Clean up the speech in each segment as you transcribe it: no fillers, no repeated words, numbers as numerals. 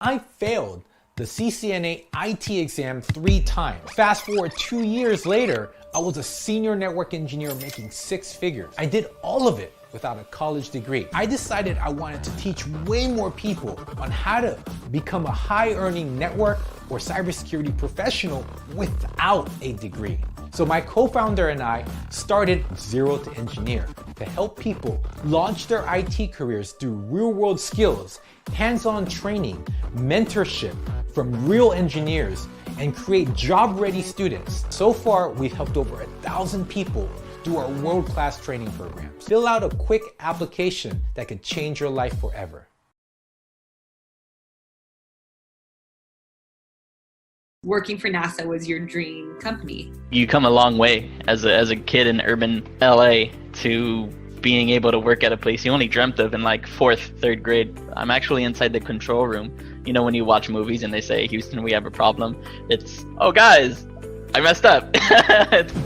I failed the CCNA IT exam 3 times. Fast forward 2 years later, I was a senior network engineer making 6 figures. I did all of it without a college degree. I decided I wanted to teach way more people on how to become a high-earning network or cybersecurity professional without a degree. So my co-founder and I started Zero to Engineer to help people launch their IT careers through real-world skills, hands-on training, mentorship from real engineers, and create job-ready students. So far, we've helped over 1,000 people through our world-class training programs. Fill out a quick application that could change your life forever. Working for NASA was your dream company. You come a long way as a kid in urban LA to being able to work at a place you only dreamt of in like 4th, 3rd grade. I'm actually inside the control room. You know, when you watch movies and they say, Houston, we have a problem. It's, oh guys, I messed up.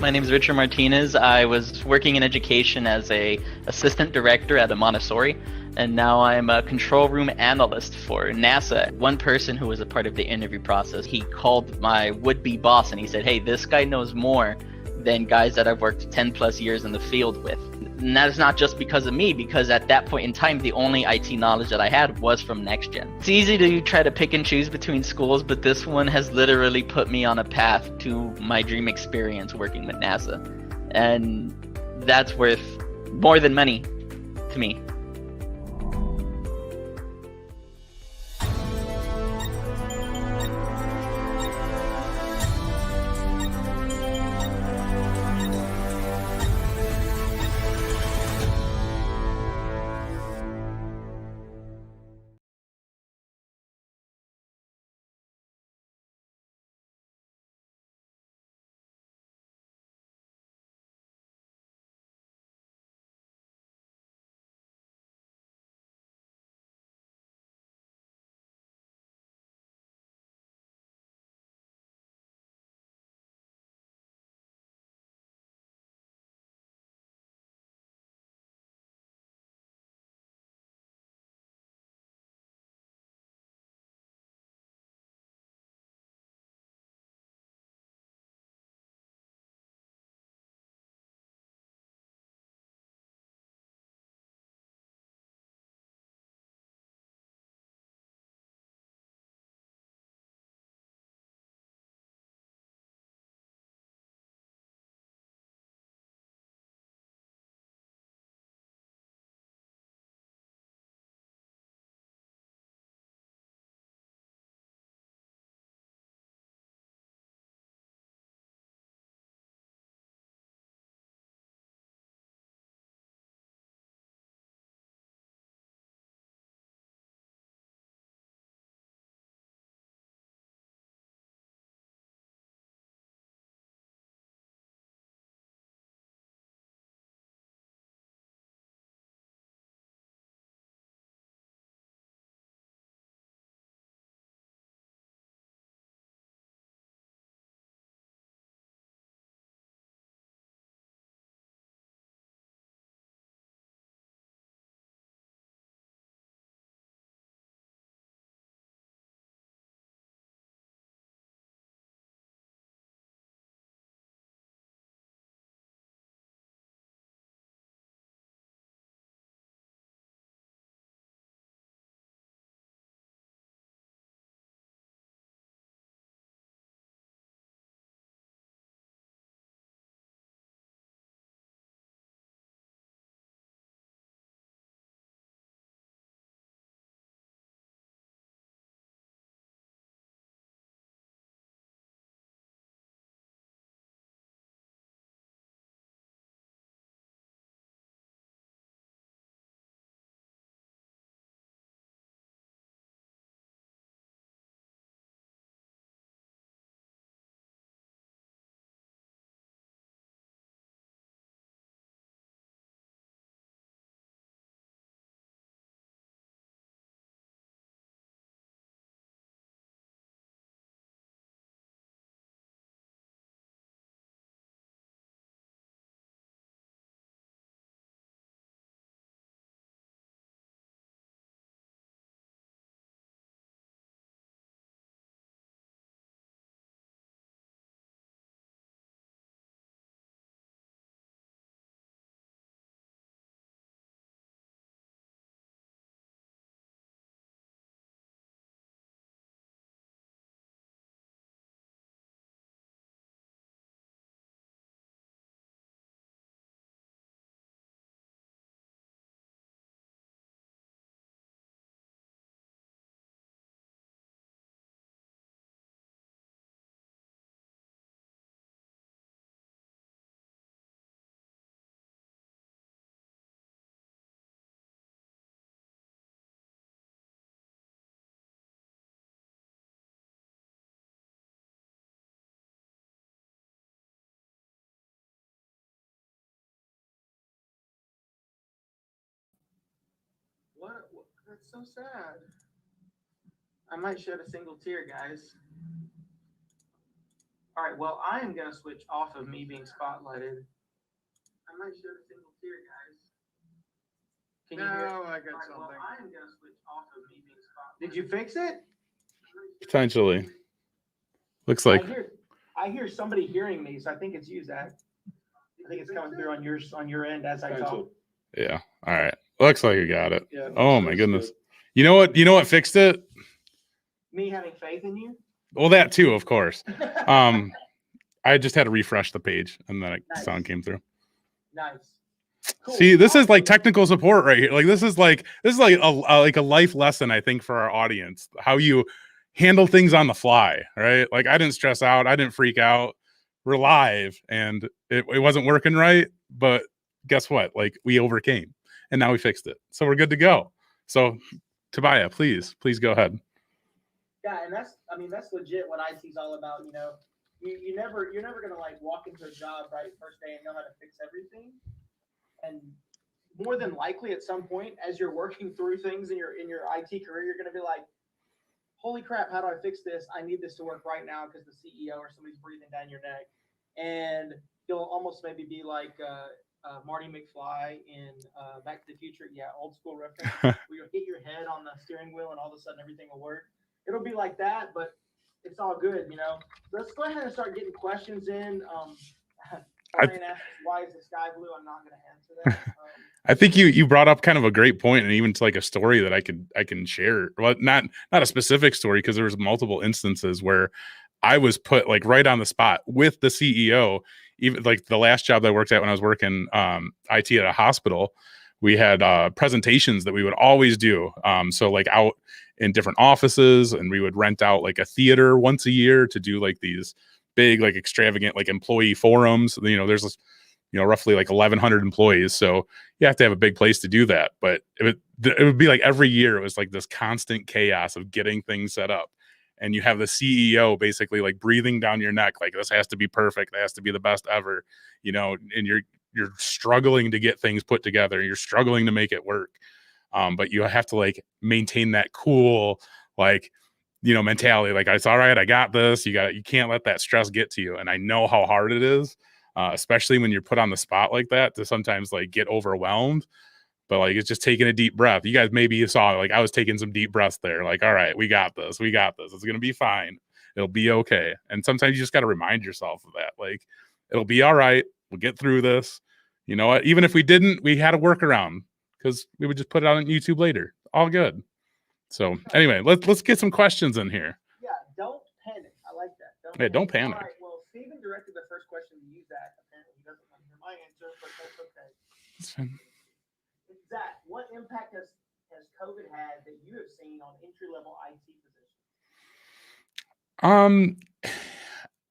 My name is Richard Martinez. I was working in education as a assistant director at a Montessori, and now I'm a control room analyst for NASA. One person who was a part of the interview process, he called my would-be boss and he said, hey, this guy knows more than guys that I've worked 10 plus years in the field with. And that is not just because of me, because at that point in time, the only IT knowledge that I had was from NextGen. It's easy to try to pick and choose between schools, but this one has literally put me on a path to my dream experience working with NASA. And that's worth more than money to me. That's so sad. I might shed a single tear, guys. All right, well, I am going to switch off of me being spotlighted. I might shed a single tear, guys. Can you hear? No, I got All right, something. well, I am going to switch off of me being spotlighted. Did you fix it? Potentially. Looks like. I hear somebody hearing me, so I think it's you, Zach. I think it's coming through on your end as I talk. Yeah. All right. Looks like you got it. Yeah, oh my goodness. Good. You know what? You know what fixed it? Me having faith in you. Well, that too, of course. I just had to refresh the page, and then the sound came through. Nice. Cool. See, this is like technical support right here. Like this is like a life lesson, I think, for our audience. How you handle things on the fly, right? Like I didn't stress out, I didn't freak out. We're live, and it wasn't working right, but guess what? Like we overcame, and now we fixed it, so we're good to go. So, Tobiah, please go ahead. Yeah, and that's legit what IT's all about. You know, you're never gonna like walk into a job right first day and know how to fix everything. And more than likely, at some point, as you're working through things in your IT career, you're gonna be like, "Holy crap! How do I fix this? I need this to work right now because the CEO or somebody's breathing down your neck." And you'll almost maybe be like Marty McFly in Back to the Future. Yeah, old school reference. Where you'll hit your head on the steering wheel and all of a sudden everything will work. It'll be like that, but it's all good, you know. Let's go ahead and start getting questions in. Brian asks, "Why is the sky blue?" I'm not going to answer that. I think you brought up kind of a great point, and even to like a story that I can share. Well, not a specific story, because there was multiple instances where I was put like right on the spot with the CEO. Even like the last job that I worked at when I was working IT at a hospital, we had presentations that we would always do. So like out in different offices, and we would rent out like a theater once a year to do like these big, like extravagant, like employee forums. You know, there's, roughly like 1,100 employees. So you have to have a big place to do that. But it would be like every year, it was like this constant chaos of getting things set up. And you have the CEO basically like breathing down your neck, like this has to be perfect. It has to be the best ever, and you're struggling to get things put together. You're struggling to make it work. But you have to like maintain that cool, like, mentality. Like, it's all right. I got this. You can't let that stress get to you. And I know how hard it is, especially when you're put on the spot like that, to sometimes like get overwhelmed. But like, it's just taking a deep breath. You guys, maybe you saw, like, I was taking some deep breaths there. Like, all right, we got this. It's going to be fine. It'll be okay. And sometimes you just got to remind yourself of that. Like, it'll be all right. We'll get through this. You know what? Even if we didn't, we had a workaround, because we would just put it out on YouTube later. All good. So anyway, let's get some questions in here. Yeah, don't panic. I like that. Don't panic. All right, well, Stephen directed the first question to you, Zach. Apparently he doesn't want to hear my answer, but that's okay. That's fine. Zach, what impact has COVID had that you have seen on entry-level IT positions?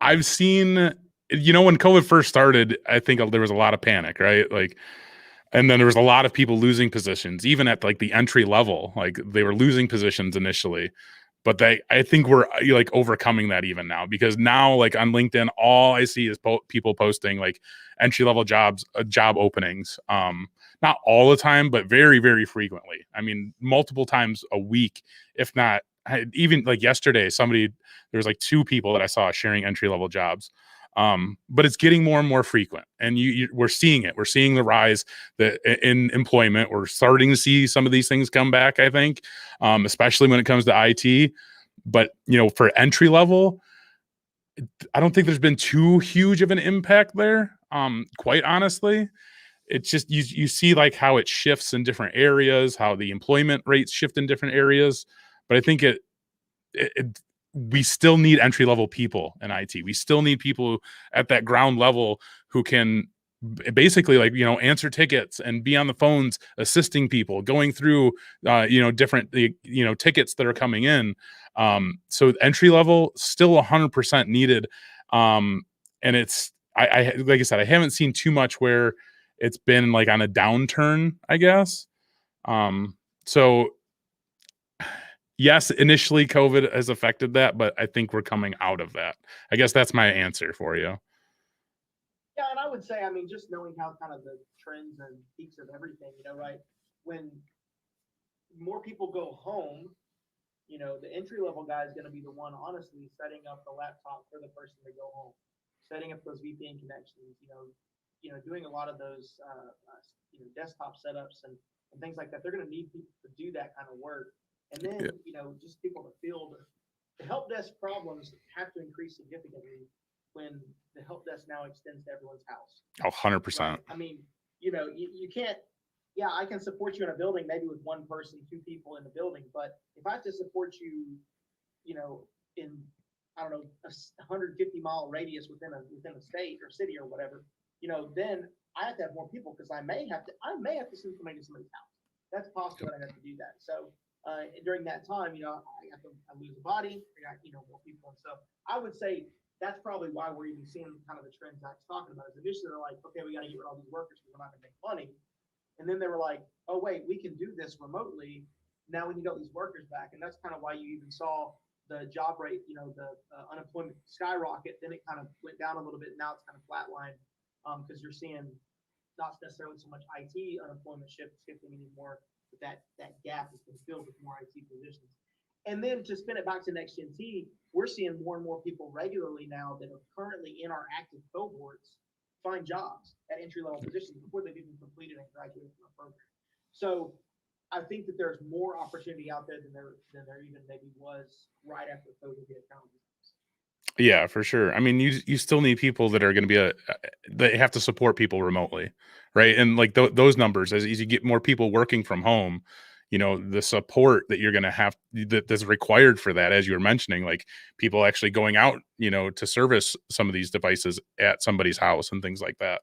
I've seen, when COVID first started, I think there was a lot of panic, right? Like, and then there was a lot of people losing positions, even at like the entry level. Like, they were losing positions initially, but I think we're like overcoming that even now, because now, like, on LinkedIn, all I see is people posting like entry level jobs, job openings. Not all the time, but very, very frequently. I mean, multiple times a week, if not even like yesterday, there was like 2 people that I saw sharing entry level jobs. But it's getting more and more frequent, and we're seeing it. We're seeing the rise in employment. We're starting to see some of these things come back, I think, especially when it comes to IT. But, for entry level, I don't think there's been too huge of an impact there. Quite honestly, it's just, you see like how it shifts in different areas, how the employment rates shift in different areas. But I think we still need entry-level people in IT. We still need people at that ground level who can basically, like, answer tickets and be on the phones, assisting people, going through, different, tickets that are coming in. So entry level still 100% needed. And it's, I like I said, I haven't seen too much where it's been like on a downturn, I guess. So yes, initially COVID has affected that, but I think we're coming out of that. I guess that's my answer for you. Yeah, and I would say, I mean, just knowing how kind of the trends and peaks of everything, right? When more people go home, the entry level guy is going to be the one, honestly, setting up the laptop for the person to go home, setting up those VPN connections, doing a lot of those, desktop setups and things like that. They're going to need people to do that kind of work. And then, just people to field the help desk problems have to increase significantly when the help desk now extends to everyone's house. Oh, 100%. Right? I mean, you can't, yeah, I can support you in a building, maybe with one person, two people in the building, but if I have to support you, in, I don't know, a 150-mile radius within a state or city or whatever, then I have to have more people because I may have to send somebody to somebody's house. That's possible that I have to do that. So during that time, I lose a body, I got, more people and stuff. I would say that's probably why we're even seeing kind of the trend Zach's talking about. Is initially they're like, okay, we got to get rid of all these workers because we're not going to make money. And then they were like, oh, wait, we can do this remotely. Now we need all these workers back. And that's kind of why you even saw the job rate, the unemployment skyrocket. Then it kind of went down a little bit. Now it's kind of flatlined because you're seeing not necessarily so much IT unemployment shifting anymore, but that gap has been filled with more IT positions. And then to spin it back to Next Gen T, we're seeing more and more people regularly now that are currently in our active cohorts find jobs at entry-level positions before they've even completed and graduated from a program. So I think that there's more opportunity out there than there even maybe was right after COVID hit. Yeah, for sure. I mean, you still need people that are going to be they have to support people remotely, right? And like those numbers, as you get more people working from home, the support that you're going to have that's required for that, as you were mentioning, like people actually going out, to service some of these devices at somebody's house and things like that.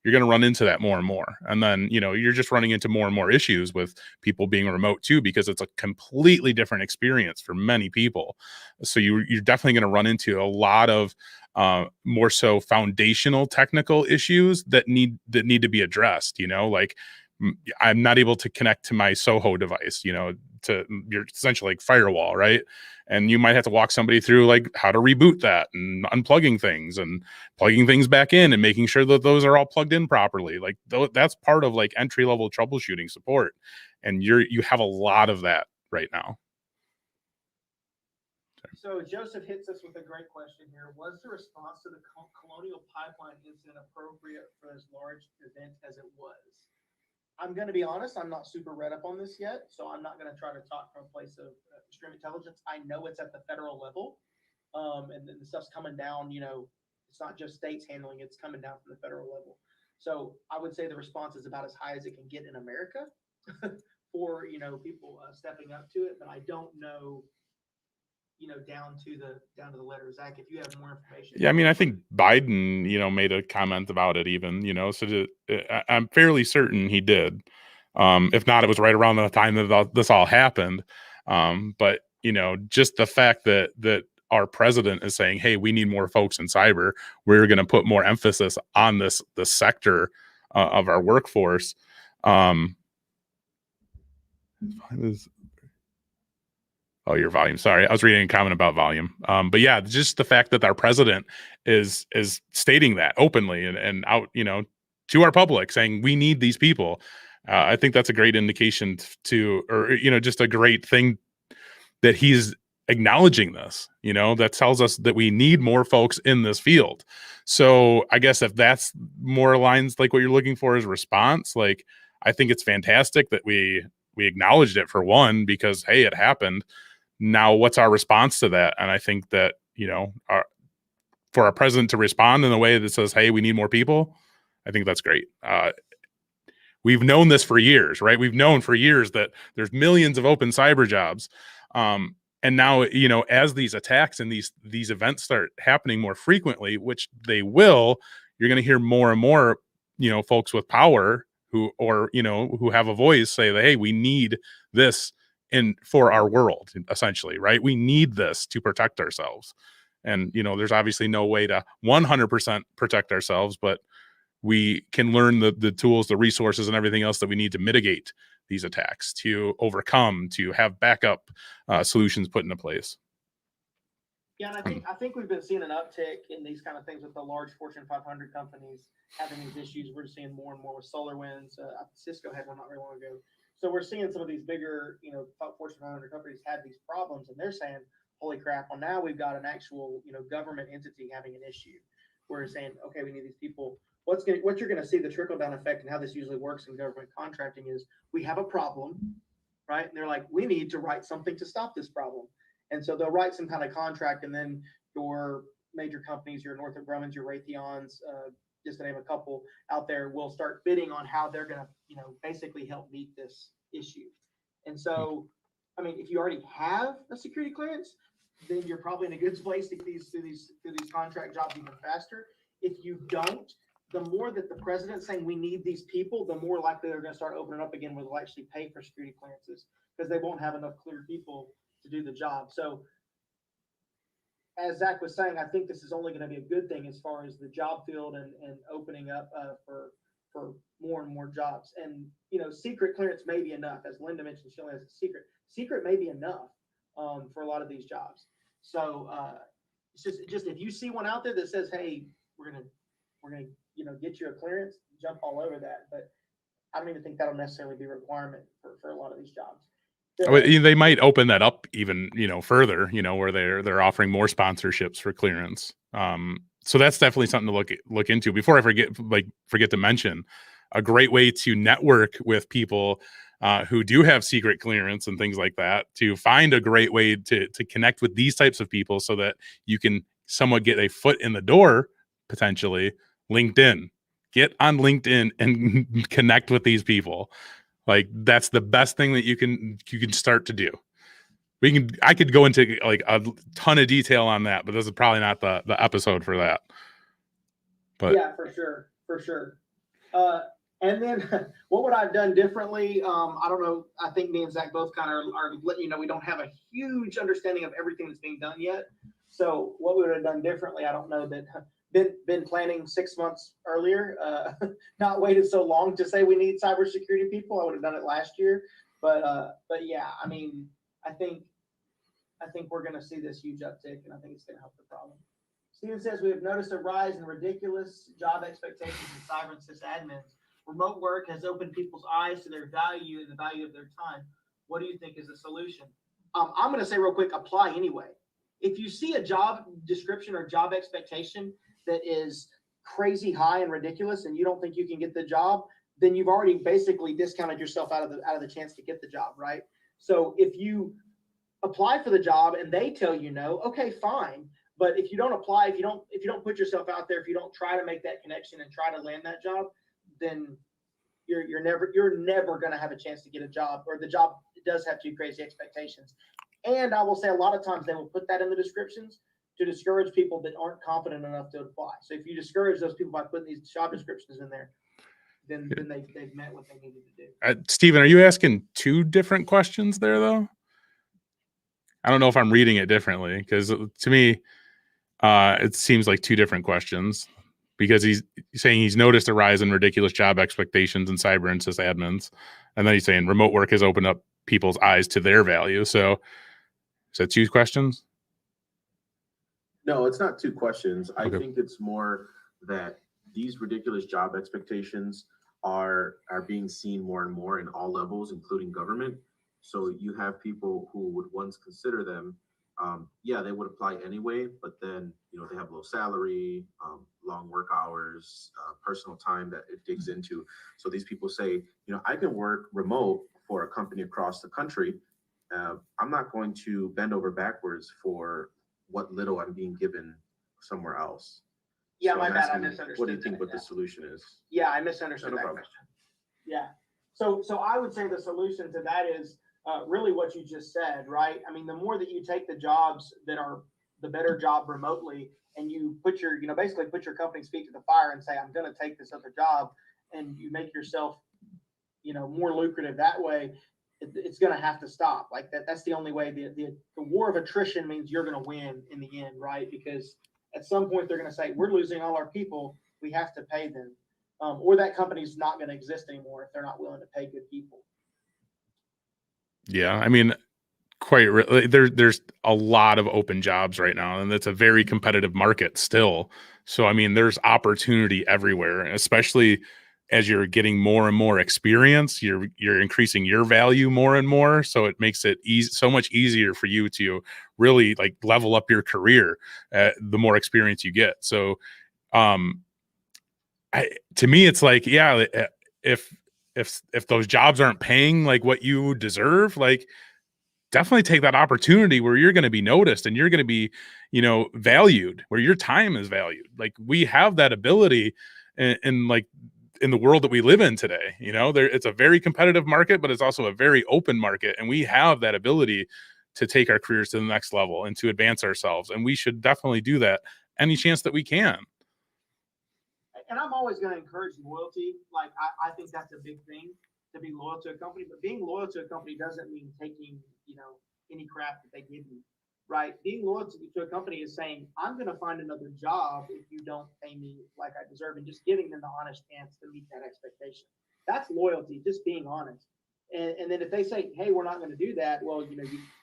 You're going to run into that more and more. And then, you're just running into more and more issues with people being remote too, because it's a completely different experience for many people. So you're definitely going to run into a lot of more so foundational technical issues that need to be addressed, like I'm not able to connect to my Soho device, to your essentially like firewall, right? And you might have to walk somebody through like how to reboot that and unplugging things and plugging things back in and making sure that those are all plugged in properly. Like that's part of like entry level troubleshooting support, and you have a lot of that right now. So Joseph hits us with a great question here. Was the response to the Colonial Pipeline incident appropriate for as large event as it was? I'm going to be honest, I'm not super read up on this yet, so I'm not going to try to talk from a place of extreme intelligence. I know it's at the federal level, and then the stuff's coming down, it's not just states handling it, it's coming down from the federal level. So I would say the response is about as high as it can get in America for, people stepping up to it, but I don't know, down to the letter. Zach, if you have more information. Yeah, I mean, I think Biden, made a comment about it even, so I'm fairly certain he did. If not, it was right around the time that this all happened. But, just the fact that our president is saying, hey, we need more folks in cyber. We're going to put more emphasis on this sector of our workforce. Oh, your volume. Sorry, I was reading a comment about volume. But yeah, just the fact that our president is stating that openly and out, to our public, saying we need these people. I think that's a great indication just a great thing that he's acknowledging this. That tells us that we need more folks in this field. So I guess if that's more aligns like what you're looking for as a response, like I think it's fantastic that we acknowledged it for one, because hey, it happened. Now, what's our response to that? And I think that, for our president to respond in a way that says, hey, we need more people, I think that's great. We've known this for years, right? We've known for years that there's millions of open cyber jobs. And now, as these attacks and these events start happening more frequently, which they will, you're going to hear more and more, folks with power who have a voice say that, hey, we need this for our world, essentially, right? We need this to protect ourselves. And, there's obviously no way to 100% protect ourselves, but we can learn the tools, the resources, and everything else that we need to mitigate these attacks, to overcome, to have backup solutions put into place. Yeah, and I think we've been seeing an uptick in these kind of things with the large Fortune 500 companies having these issues. We're seeing more and more with SolarWinds. Cisco had one not very long ago. So we're seeing some of these bigger, Fortune 500 companies have these problems, and they're saying, "Holy crap!" Well, now we've got an actual, government entity having an issue. We're saying, "Okay, we need these people." What you're going to see the trickle down effect, and how this usually works in government contracting is, we have a problem, right? And they're like, "We need to write something to stop this problem," and so they'll write some kind of contract, and then your major companies, your Northrop Grumman's, your Raytheons, just to name a couple out there, will start bidding on how they're going to, basically help meet this issue. And so, I mean, if you already have a security clearance, then you're probably in a good place to get through these contract jobs even faster. If you don't, the more that the president's saying we need these people, the more likely they're going to start opening up again where they'll actually pay for security clearances, because they won't have enough clear people to do the job. So, as Zach was saying, I think this is only going to be a good thing as far as the job field and opening up for more and more jobs. And, secret clearance may be enough. As Linda mentioned, she only has a secret. Secret may be enough for a lot of these jobs. So it's just if you see one out there that says, "Hey, we're gonna get you a clearance," jump all over that. But I don't even think that'll necessarily be a requirement for a lot of these jobs. They might open that up even, further, where they're offering more sponsorships for clearance. So that's definitely something to look into. Before I forget to mention, a great way to network with people who do have secret clearance and things like that, to find a great way to connect with these types of people so that you can somewhat get a foot in the door, potentially. LinkedIn. Get on LinkedIn and connect with these people. Like, that's the best thing that you can start to do. I could go into like a ton of detail on that, but this is probably not the episode for that. But yeah, for sure. And then what would I have done differently? I don't know. I think me and Zach both kind of are letting you know we don't have a huge understanding of everything that's being done yet. So what we would have done differently, I don't know. That been planning 6 months earlier, not waited so long to say we need cybersecurity people. I would have done it last year. But yeah, I mean, I think we're going to see this huge uptick, and I think it's going to help the problem. Steven says, we have noticed a rise in ridiculous job expectations in cyber and sysadmins. Remote work has opened people's eyes to their value and the value of their time. What do you think is the solution? I'm going to say real quick, apply anyway. If you see a job description or job expectation that is crazy high and ridiculous, and you don't think you can get the job, then you've already basically discounted yourself out of the chance to get the job, right? So if you apply for the job and they tell you no, okay, fine. But if you don't apply, if you don't put yourself out there, if you don't try to make that connection and try to land that job, then you're never going to have a chance to get a job, or the job does have too crazy expectations. And I will say a lot of times they will put that in the descriptions to discourage people that aren't confident enough to apply. So if you discourage those people by putting these job descriptions in there, then they've met what they needed to do. Steven, are you asking two different questions there, though? I don't know if I'm reading it differently, because to me, it seems like two different questions, because he's saying he's noticed a rise in ridiculous job expectations in cyber and sysadmins. And then he's saying remote work has opened up people's eyes to their value. So is that two questions? No, it's not two questions. Okay. I think it's more that these ridiculous job expectations are being seen more and more in all levels, including government. So you have people who would once consider them, they would apply anyway, but then, they have low salary, long work hours, personal time that it digs into. So these people say, I can work remote for a company across the country. I'm not going to bend over backwards for what little I'm being given somewhere else. Yeah, So my I'm bad. I asking, misunderstood. what do you think the solution is? Yeah, I misunderstood No that problem. question. Yeah. So I would say the solution to that is really what you just said, right? I mean, the more that you take the jobs that are the better job remotely, and you put your, basically put your company's feet to the fire and say, I'm going to take this other job, and you make yourself, more lucrative that way, it's going to have to stop. Like that's the only way. The war of attrition means you're going to win in the end, right? Because at some point they're going to say, we're losing all our people. We have to pay them. Or that company's not going to exist anymore if they're not willing to pay good people. Yeah, I mean, there's a lot of open jobs right now, and it's a very competitive market still. So I mean, there's opportunity everywhere, especially as you're getting more and more experience, you're increasing your value more and more. So it makes it so much easier for you to really like level up your career the more experience you get. So to me, it's like, yeah, if those jobs aren't paying like what you deserve, like definitely take that opportunity where you're going to be noticed and you're going to be, valued, where your time is valued. Like we have that ability in like in the world that we live in today. It's a very competitive market, but it's also a very open market, and we have that ability to take our careers to the next level and to advance ourselves, and we should definitely do that any chance that we can. And I'm always going to encourage loyalty. Like I think that's a big thing, to be loyal to a company. But being loyal to a company doesn't mean taking any crap that they give you, right? Being loyal to a company is saying, I'm going to find another job if you don't pay me like I deserve, and just giving them the honest chance to meet that expectation. That's loyalty, just being honest. And then if they say, hey, we're not going to do that, well, you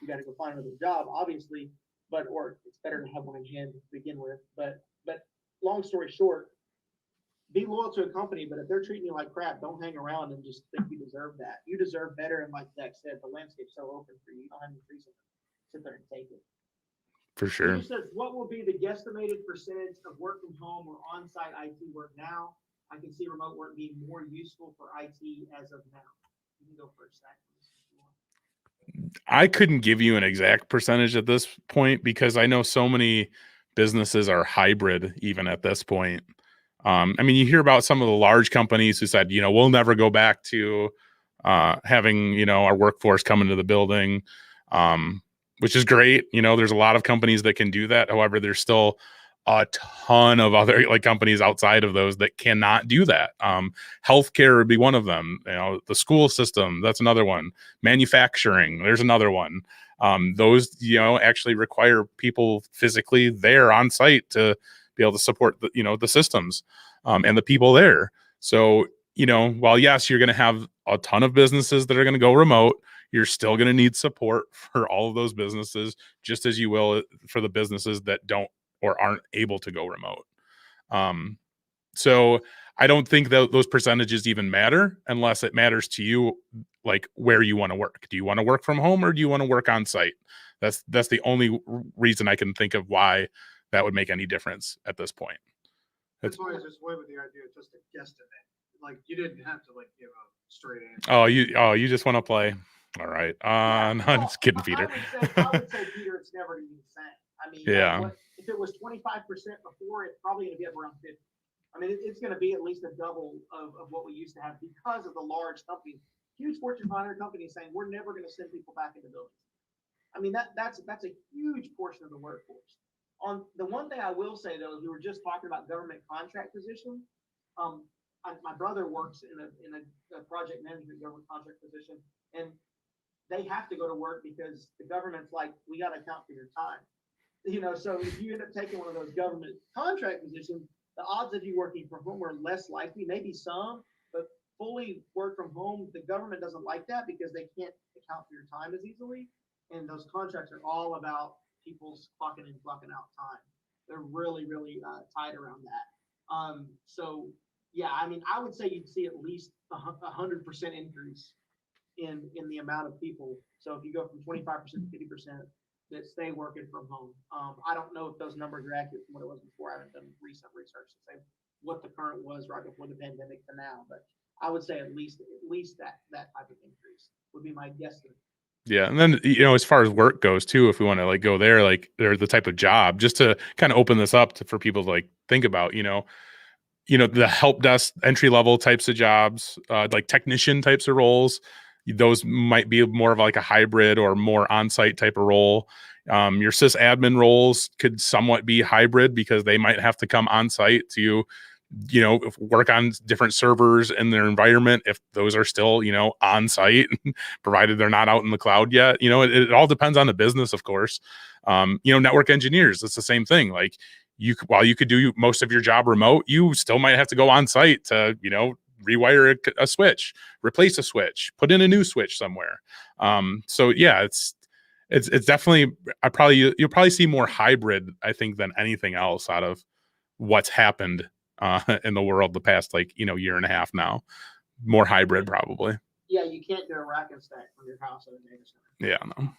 got to go find another job, obviously. Or it's better to have one in hand to begin with. But long story short, be loyal to a company, but if they're treating you like crap, don't hang around and just think you deserve that. You deserve better, and like Zach said, the landscape's so open for you. You don't have any reason to sit there and take it. For sure. He says, what will be the guesstimated percentage of work from home or on-site IT work now? I can see remote work being more useful for IT as of now. You can go first, Zach. I couldn't give you an exact percentage at this point because I know so many businesses are hybrid even at this point. You hear about some of the large companies who said, we'll never go back to having, our workforce come into the building, which is great. There's a lot of companies that can do that. However, there's still a ton of other like companies outside of those that cannot do that. Healthcare would be one of them. The school system, that's another one. Manufacturing, there's another one. Those, actually require people physically there on site to be able to support the systems and the people there. So, while yes, you're going to have a ton of businesses that are going to go remote, you're still going to need support for all of those businesses, just as you will for the businesses that don't or aren't able to go remote. So I don't think that those percentages even matter unless it matters to you, like where you want to work. Do you want to work from home or do you want to work on site? That's the only reason I can think of why that would make any difference at this point. That's why I just went with the idea of just a guesstimate. Like you didn't have to like give a straight answer. You just want to play. All right. No, I'm just kidding, Peter. I would say, Peter, it's never going to be the same. Yeah. If it was 25% before, it's probably going to be up around 50. It's going to be at least a double of what we used to have because of the large companies, huge Fortune 500 companies saying we're never going to send people back into buildings. That's a huge portion of the workforce. On the one thing I will say though, we were just talking about government contract position. My brother works in a project management government contract position, and they have to go to work because the government's like, we got to account for your time. So if you end up taking one of those government contract positions, the odds of you working from home are less likely, maybe some, but fully work from home, the government doesn't like that because they can't account for your time as easily. And those contracts are all about people's clocking in, clocking out time. They're really, really tight around that. So yeah, I would say you'd see at least 100% increase in the amount of people. So if you go from 25% to 50% that stay working from home, I don't know if those numbers are accurate from what it was before. I haven't done recent research to say what the current was right before the pandemic to now, but I would say at least that type of increase would be my guesstimate. Yeah. And then, as far as work goes too, if we want to like go there, like they're the type of job, just to kind of open this up for people to like think about, the help desk entry level types of jobs, like technician types of roles, those might be more of like a hybrid or more on-site type of role. Your sysadmin roles could somewhat be hybrid because they might have to come on site to, work on different servers in their environment. If those are still, on site, provided they're not out in the cloud yet, it all depends on the business, of course. Network engineers, it's the same thing. Like while you could do most of your job remote, you still might have to go on site to, rewire a switch, replace a switch, put in a new switch somewhere. So yeah, it's definitely, you'll probably see more hybrid, I think, than anything else out of what's happened in the world the past year and a half now. More hybrid probably. Yeah, you can't do a rack and stack from your house at a data center. Yeah, no.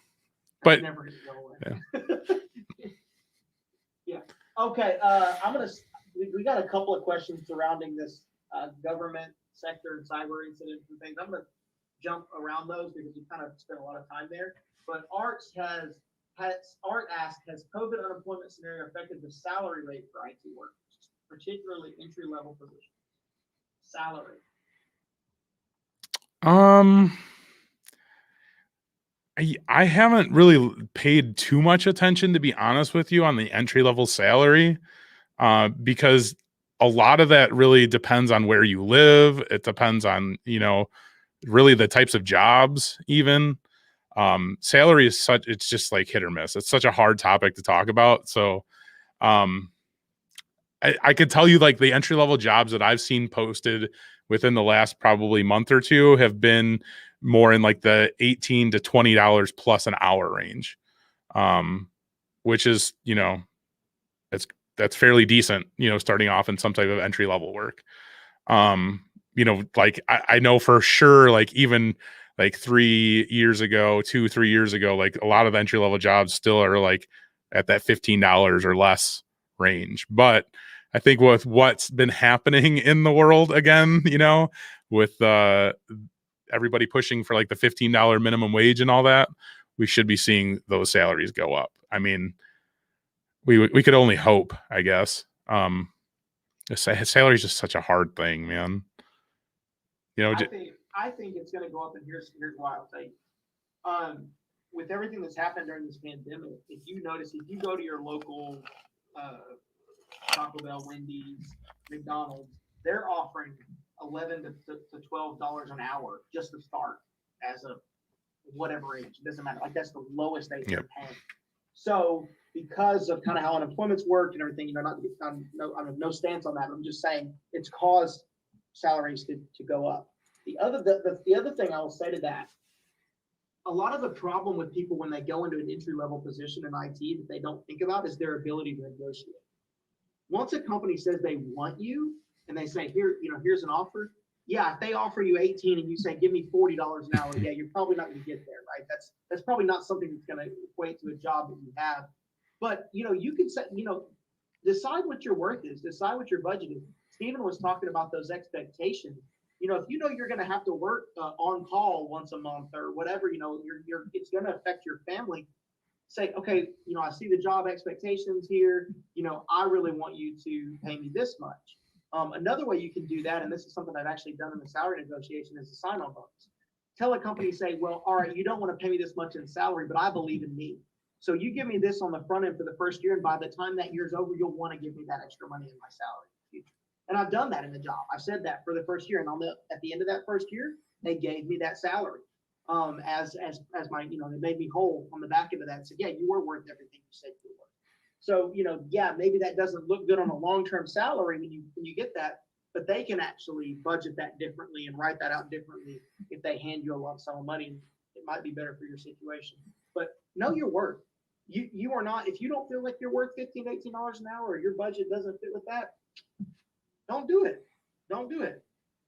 That's But never going to go away. Yeah. Okay. We got a couple of questions surrounding this government sector and cyber incidents and things. I'm going to jump around those because we kind of spent a lot of time there. But Art asked, has COVID unemployment scenario affected the salary rate for IT workers, particularly entry level positions? Salary. I haven't really paid too much attention, to be honest with you, on the entry level salary, because a lot of that really depends on where you live. It depends on, really the types of jobs even. Salary is it's just like hit or miss. It's such a hard topic to talk about. So I could tell you like the entry level jobs that I've seen posted within the last probably month or two have been more in like the $18 to $20 plus an hour range, which is, that's fairly decent, starting off in some type of entry level work. Like I know for sure, like even like 3 years ago, 2-3 years ago, like a lot of entry level jobs still are like at that $15 or less range. But I think with what's been happening in the world again, with everybody pushing for like the $15 minimum wage and all that, we should be seeing those salaries go up. I mean, we could only hope, I guess. Salary is just such a hard thing, man. I think it's going to go up, and here's why I'll tell you. With everything that's happened during this pandemic, if you go to your local Taco Bell, Wendy's, McDonald's, they're offering $11 to $12 an hour just to start as a whatever age. It doesn't matter. Like that's the lowest age they're paying. So because of kind of how unemployment's worked and everything, no stance on that. I'm just saying it's caused salaries to go up. The other thing I will say to that, a lot of the problem with people when they go into an entry level position in IT that they don't think about is their ability to negotiate. Once a company says they want you and they say, here's an offer. Yeah, if they offer you 18 and you say, give me $40 an hour, yeah, you're probably not going to get there, right? That's probably not something that's going to equate to a job that you have. But, you can say, decide what your worth is, decide what your budget is. Stephen was talking about those expectations. If you're going to have to work on call once a month or whatever, it's going to affect your family. Say, okay, I see the job expectations here. I really want you to pay me this much. Another way you can do that, and this is something I've actually done in the salary negotiation, is a sign-on bonus. Tell a company, say, well, all right, you don't want to pay me this much in salary, but I believe in me. So you give me this on the front end for the first year, and by the time that year's over, you'll want to give me that extra money in my salary in the future. And I've done that in the job. I've said that for the first year, and at the end of that first year, they gave me that salary as my, they made me whole on the back end of that. So yeah, you were worth everything you said you were. So, yeah, maybe that doesn't look good on a long-term salary when you get that, but they can actually budget that differently and write that out differently if they hand you a lump sum of money. It might be better for your situation. But know your worth. You are not, if you don't feel like you're worth $15, $18 an hour or your budget doesn't fit with that, don't do it. Don't do it.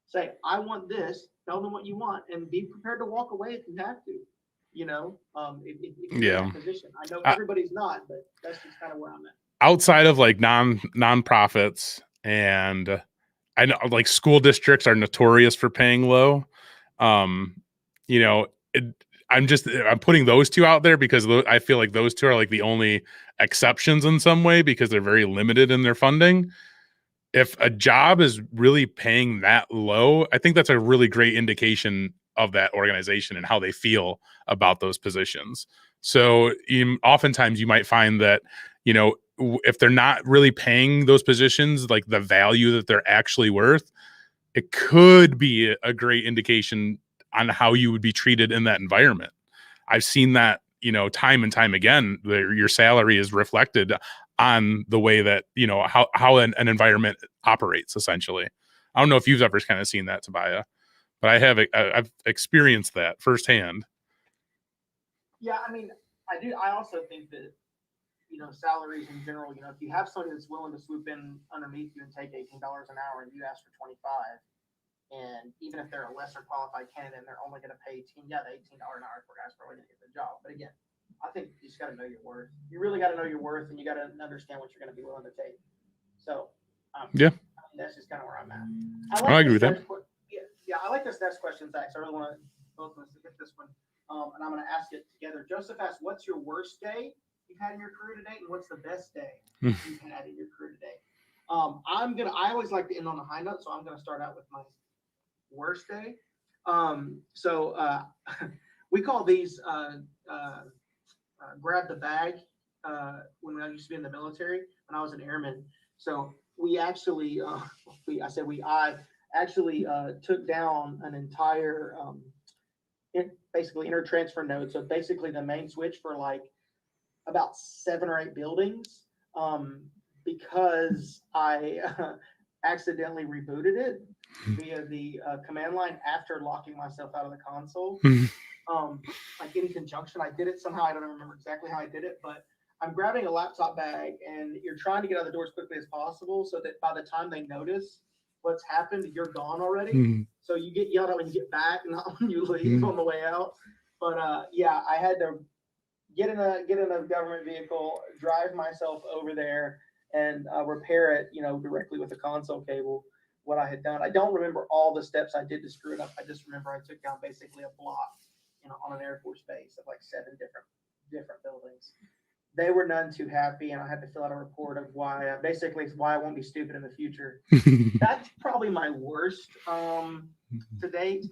Say, I want this. Tell them what you want and be prepared to walk away if you have to. If you're in that position. I know everybody's not, but that's just kind of where I'm at. Outside of like nonprofits, and I know like school districts are notorious for paying low. I'm putting those two out there because I feel like those two are like the only exceptions in some way because they're very limited in their funding. If a job is really paying that low, I think that's a really great indication of that organization and how they feel about those positions. So oftentimes you might find that, if they're not really paying those positions like the value that they're actually worth, it could be a great indication on how you would be treated in that environment. I've seen that, time and time again, your salary is reflected on the way that, how an environment operates, essentially. I don't know if you've ever kind of seen that, Tobiah, but I've experienced that firsthand. Yeah, I mean, I do. I also think that salaries in general, if you have somebody that's willing to swoop in underneath you and take $18 an hour and you ask for 25, and even if they're a lesser qualified candidate and they're only going to pay the $18 an hour for guys probably going to get the job. But again, I think you just got to know your worth. You really got to know your worth, and you got to understand what you're going to be willing to take. So, Yeah. that's just kind of where I'm at. I agree with that. Yeah, I like this next question, Zach. So I really want both of us to get this one. And I'm going to ask it together. Joseph asked, what's your worst day you've had in your career to date, and what's the best day you've had in your career to date? I always like to end on a high note, so I'm going to start out with my worst day. We call these grab the bag when I used to be in the military, when I was an airman. So we actually, I actually took down an entire basically intertransfer node. So basically the main switch for like about 7 or 8 buildings because I accidentally rebooted it via the command line after locking myself out of the console. Like in conjunction, I did it somehow. I don't remember exactly how I did it, but I'm grabbing a laptop bag and you're trying to get out the door as quickly as possible so that by the time they notice what's happened, you're gone already. So you get yelled at when you get back, not when you leave on the way out. But I had to get in a government vehicle, drive myself over there, and repair it, directly with a console cable. What I had done, I don't remember all the steps I did to screw it up. I just remember I took down basically a block, on an Air Force base of like 7 different buildings. They were none too happy, and I had to fill out a report of why I won't be stupid in the future. That's probably my worst to date.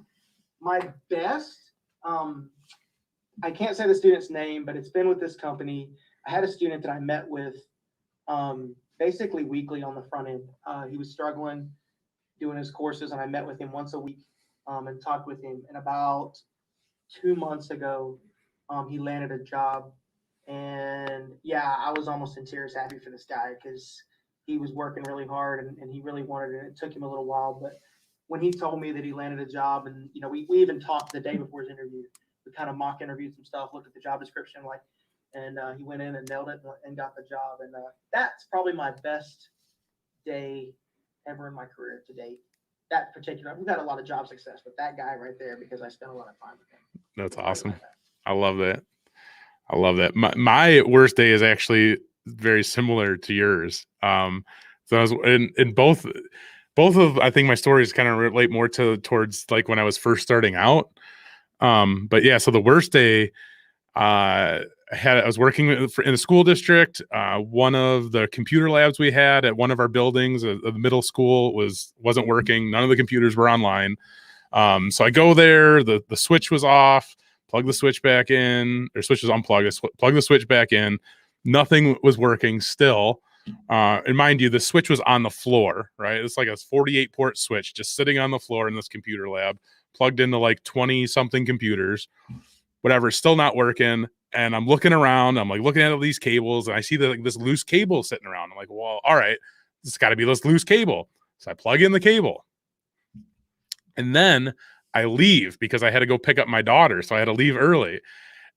My best, I can't say the student's name, but it's been with this company. I had a student that I met with basically weekly on the front end. He was struggling doing his courses, and I met with him once a week and talked with him. And about 2 months ago, he landed a job. And I was almost in tears happy for this guy because he was working really hard and he really wanted it. It took him a little while, but when he told me that he landed a job, and we even talked the day before his interview, we kind of mock interviewed some stuff, looked at the job description, and he went in and nailed it and got the job. And that's probably my best day ever in my career to date. That particular, we've had a lot of job success, but that guy right there, because I spent a lot of time with him. That's awesome. I love that. My worst day is actually very similar to yours. So I was in both of, I think my stories kind of relate more towards like when I was first starting out. But yeah, so the worst day, I was working in a school district. One of the computer labs we had at one of our buildings, the middle school, wasn't working. None of the computers were online. So I go there. The switch was off. Plug the switch back in, or switch was unplugged. Plug the switch back in. Nothing was working still. And mind you, the switch was on the floor, right? It's like a 48 port switch just sitting on the floor in this computer lab, plugged into like 20 something computers, whatever, still not working. And I'm looking around, I'm like looking at all these cables, and I see this loose cable sitting around. I'm like, well, all right, it's got to be this loose cable. So I plug in the cable. And then I leave because I had to go pick up my daughter. So I had to leave early.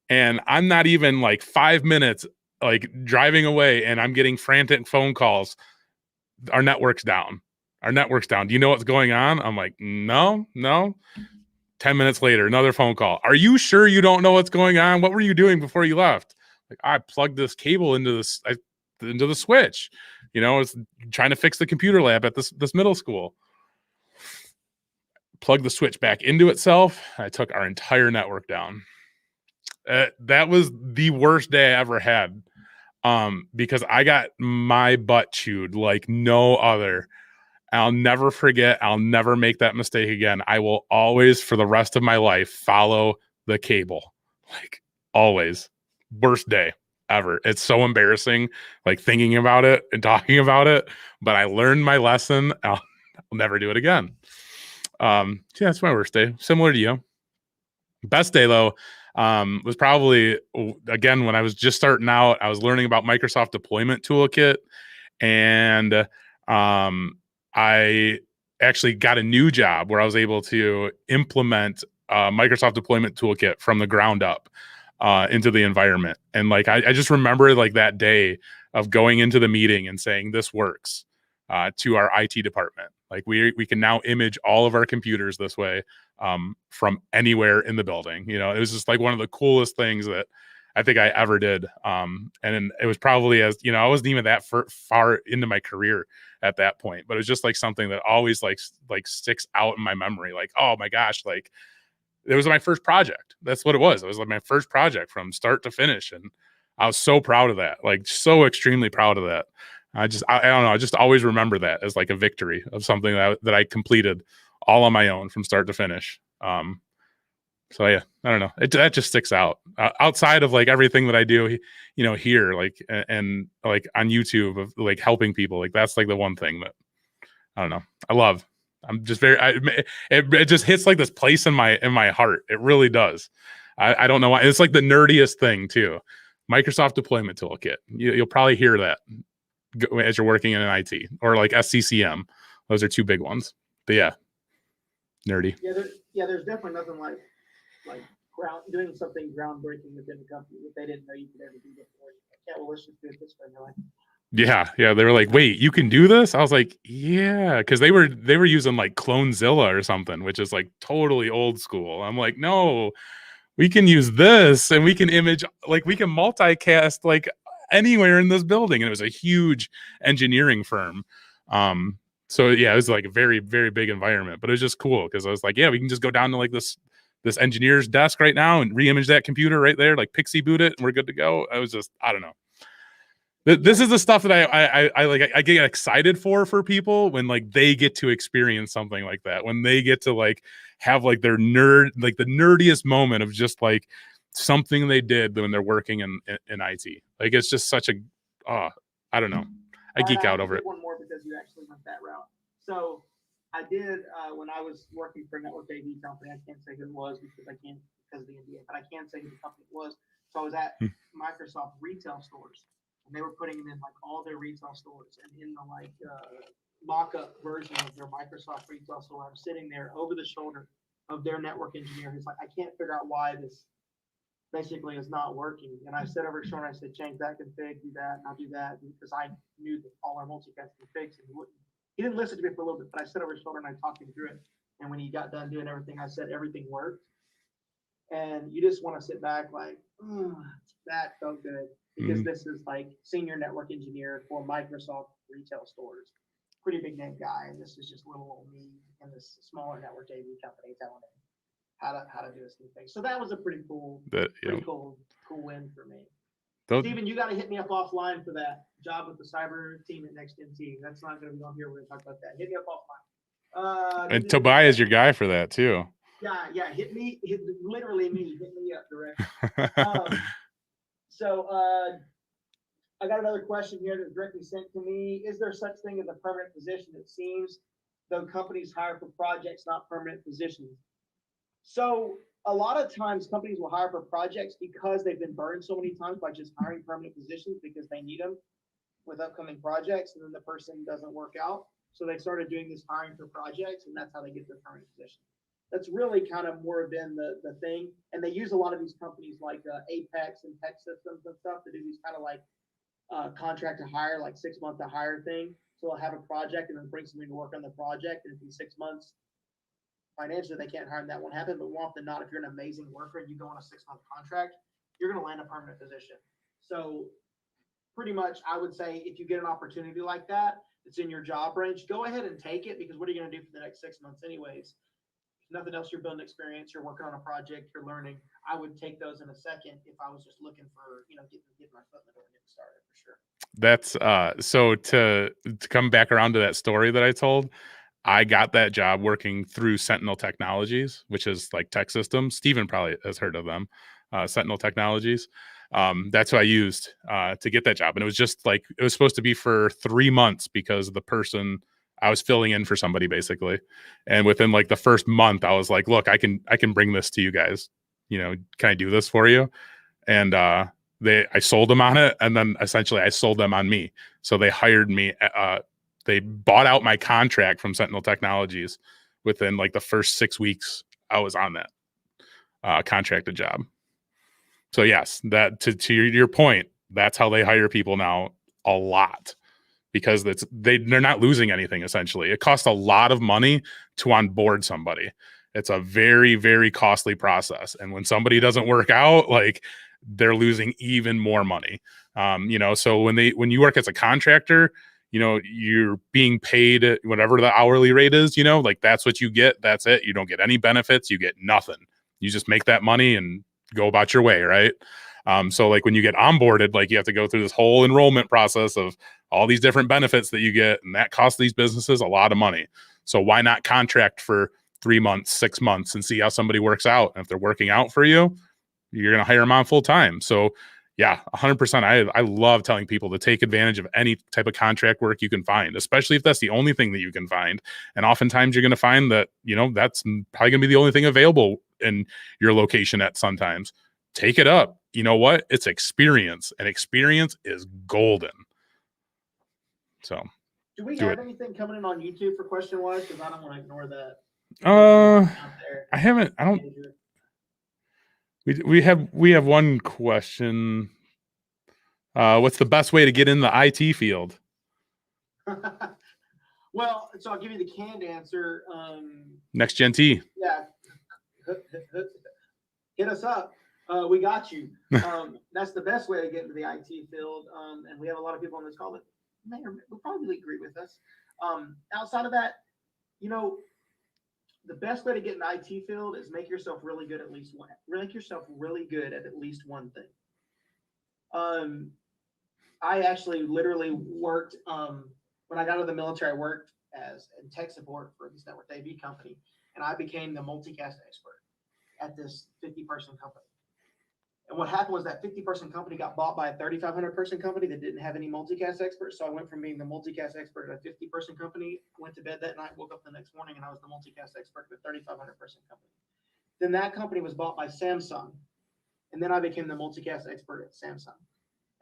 And I'm not even like 5 minutes like driving away, and I'm getting frantic phone calls. Our network's down. Do you know what's going on? I'm like, no. 10 minutes later, another phone call. Are you sure you don't know what's going on? What were you doing before you left? Like, I plugged this cable into the switch. It's trying to fix the computer lab at this middle school. Plug the switch back into itself. I took our entire network down. That was the worst day I ever had, because I got my butt chewed like no other. I'll never forget. I'll never make that mistake again. I will always, for the rest of my life, follow the cable. Like, always. Worst day ever. It's so embarrassing, like thinking about it and talking about it, but I learned my lesson. I'll never do it again. That's my worst day. Similar to you. Best day though, was probably, again, when I was just starting out. I was learning about Microsoft Deployment Toolkit, and I actually got a new job where I was able to implement Microsoft Deployment Toolkit from the ground up. into the environment. And like I just remember like that day of going into the meeting and saying this works to our IT department. Like we can now image all of our computers this way from anywhere in the building. You know, it was just like one of the coolest things that I think I ever did. And it was probably, as you know, I wasn't even that far into my career at that point, but it was just like something that always like sticks out in my memory. Like, oh my gosh, like it was my first project. That's what it was. It was like my first project from start to finish. And I was so proud of that, like so extremely proud of that. I don't know. I just always remember that as like a victory of something that I completed all on my own from start to finish. So yeah, I don't know. That just sticks out outside of like everything that I do, you know, here, like, and like on YouTube of like helping people. Like that's like the one thing that I don't know. I love. I'm just it just hits like this place in my heart. It really does. I don't know why. It's like the nerdiest thing too. Microsoft Deployment Toolkit. You'll probably hear that as you're working in an IT, or like SCCM. Those are two big ones. But yeah, nerdy. Yeah, there's definitely nothing like doing something groundbreaking within the company that they didn't know you could ever do before. Yeah, well, let's just do it this way. And they're like, yeah. They were like, "Wait, you can do this?" I was like, "Yeah," because they were using like Clonezilla or something, which is like totally old school. I'm like, "No, we can use this, and we can image, like we can multicast like anywhere in this building." And it was a huge engineering firm. So yeah, it was like a very, very big environment, but it was just cool because I was like, "Yeah, we can just go down to like this engineer's desk right now and re-image that computer right there, like pixie boot it, and we're good to go." I was just, I don't know. This is the stuff that I like. I get excited for people when like they get to experience something like that, when they get to like have like their like the nerdiest moment of just like something they did when they're working in IT. Like it's just such a, I don't know. I geek out over it. One more because you actually went that route. So I did when I was working for a network AV company. I can't say who it was because of the NDA, but I can say who the company was. So I was at Microsoft retail stores, and they were putting them in like all their retail stores, and in the like mock-up version of their Microsoft retail store, I'm sitting there over the shoulder of their network engineer who's like, I can't figure out why this basically is not working. And I said over his shoulder, I said, change that config, do that, and I'll do that, because I knew that all our multicast configs, and he didn't listen to me for a little bit, but I said over his shoulder and I talked him through it. And when he got done doing everything, I said everything worked. And you just want to sit back like, that felt good, because this is like senior network engineer for Microsoft retail stores, pretty big name guy, and this is just little old me in this smaller network AV company telling him how to do this new thing. So that was a pretty cool win for me. Steven, you got to hit me up offline for that job with the cyber team at Next NT. That's not going to be on here. We're going to talk about that. Hit me up offline. And Tobiah is your guy for that too. Yeah. Hit me up direct. So I got another question here that's directly sent to me. Is there such thing as a permanent position? It seems though companies hire for projects, not permanent positions. So a lot of times companies will hire for projects because they've been burned so many times by just hiring permanent positions because they need them with upcoming projects, and then the person doesn't work out. So they started doing this hiring for projects, and that's how they get their permanent position. That's really kind of more been the thing. And they use a lot of these companies like Apex and Tech Systems and stuff to do these kind of like contract to hire, like 6 month to hire thing. So they'll have a project and then bring somebody to work on the project. And if in 6 months, financially, they can't hire them, that won't happen. But more often than not, if you're an amazing worker and you go on a 6 month contract, you're going to land a permanent position. So pretty much, I would say if you get an opportunity like that, it's in your job range, go ahead and take it, because what are you going to do for the next 6 months anyways? If nothing else, you're building experience, you're working on a project, you're learning. I would take those in a second if I was just looking for, getting my foot in the door and getting started for sure. That's so to come back around to that story that I told, I got that job working through Sentinel Technologies, which is like Tech Systems. Steven probably has heard of them, Sentinel Technologies. That's who I used to get that job. And it was just like, it was supposed to be for 3 months because the person I was filling in for somebody basically. And within like the first month, I was like, look, I can bring this to you guys. Can I do this for you? And I sold them on it. And then essentially I sold them on me. So they hired me. They bought out my contract from Sentinel Technologies within like the first 6 weeks I was on that contracted job. So yes, that to your point, that's how they hire people now, a lot, because they're not losing anything essentially. It costs a lot of money to onboard somebody. It's a very, very costly process. And when somebody doesn't work out, like, they're losing even more money. So when you work as a contractor, you're being paid whatever the hourly rate is, like, that's what you get. That's it. You don't get any benefits. You get nothing. You just make that money and go about your way. Right. So like when you get onboarded, like, you have to go through this whole enrollment process of all these different benefits that you get. And that costs these businesses a lot of money. So why not contract for 3 months, 6 months and see how somebody works out? And if they're working out for you, you're going to hire them on full time. So yeah, 100%. I love telling people to take advantage of any type of contract work you can find, especially if that's the only thing that you can find. And oftentimes you're going to find that, that's probably going to be the only thing available in your location at sometimes. Take it up. You know what? It's experience, and experience is golden. So do we have anything coming in on YouTube for question wise? Because I don't want to ignore that. I haven't. I don't. We have one question. What's the best way to get in the IT field? Well, so I'll give you the canned answer. Next Gen T. Yeah. Hit us up. We got you. That's the best way to get into the IT field. And we have a lot of people on this call that will probably agree with us. Outside of that, the best way to get in the IT field is make yourself really good at least one. Make yourself really good at least one thing. I actually literally worked when I got out of the military. I worked in tech support for this network AV company, and I became the multicast expert at this 50-person company. And what happened was that 50-person company got bought by a 3,500-person company that didn't have any multicast experts. So I went from being the multicast expert at a 50-person company, went to bed that night, woke up the next morning, and I was the multicast expert at a 3,500-person company. Then that company was bought by Samsung, and then I became the multicast expert at Samsung.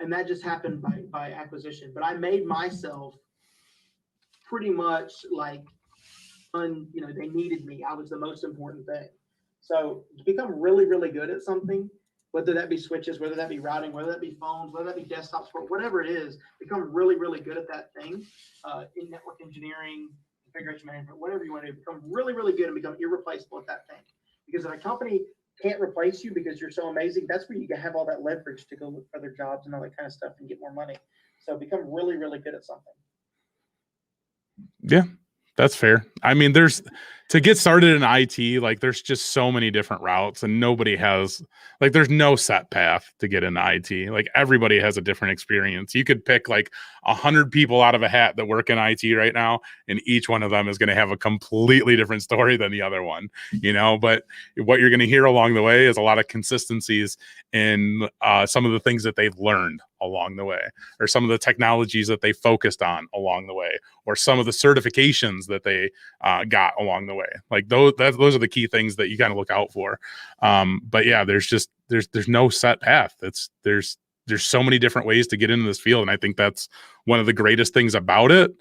And that just happened by acquisition. But I made myself pretty much like, they needed me. I was the most important thing. So to become really, really good at something, whether that be switches, whether that be routing, whether that be phones, whether that be desktop support, whatever it is, become really, really good at that thing in network engineering, configuration management, whatever you want to do, become really, really good and become irreplaceable at that thing. Because if a company can't replace you because you're so amazing, that's where you have all that leverage to go look for other jobs and all that kind of stuff and get more money. So become really, really good at something. Yeah, that's fair. I mean, to get started in IT, like, there's just so many different routes, and nobody has, like, there's no set path to get into IT. Like, everybody has a different experience. You could pick like 100 people out of a hat that work in IT right now, and each one of them is going to have a completely different story than the other one, but what you're going to hear along the way is a lot of consistencies in some of the things that they've learned along the way, or some of the technologies that they focused on along the way, or some of the certifications that they got along the way. Like, those are the key things that you kind of look out for. But yeah, there's no set path. There's so many different ways to get into this field, and I think that's one of the greatest things about it.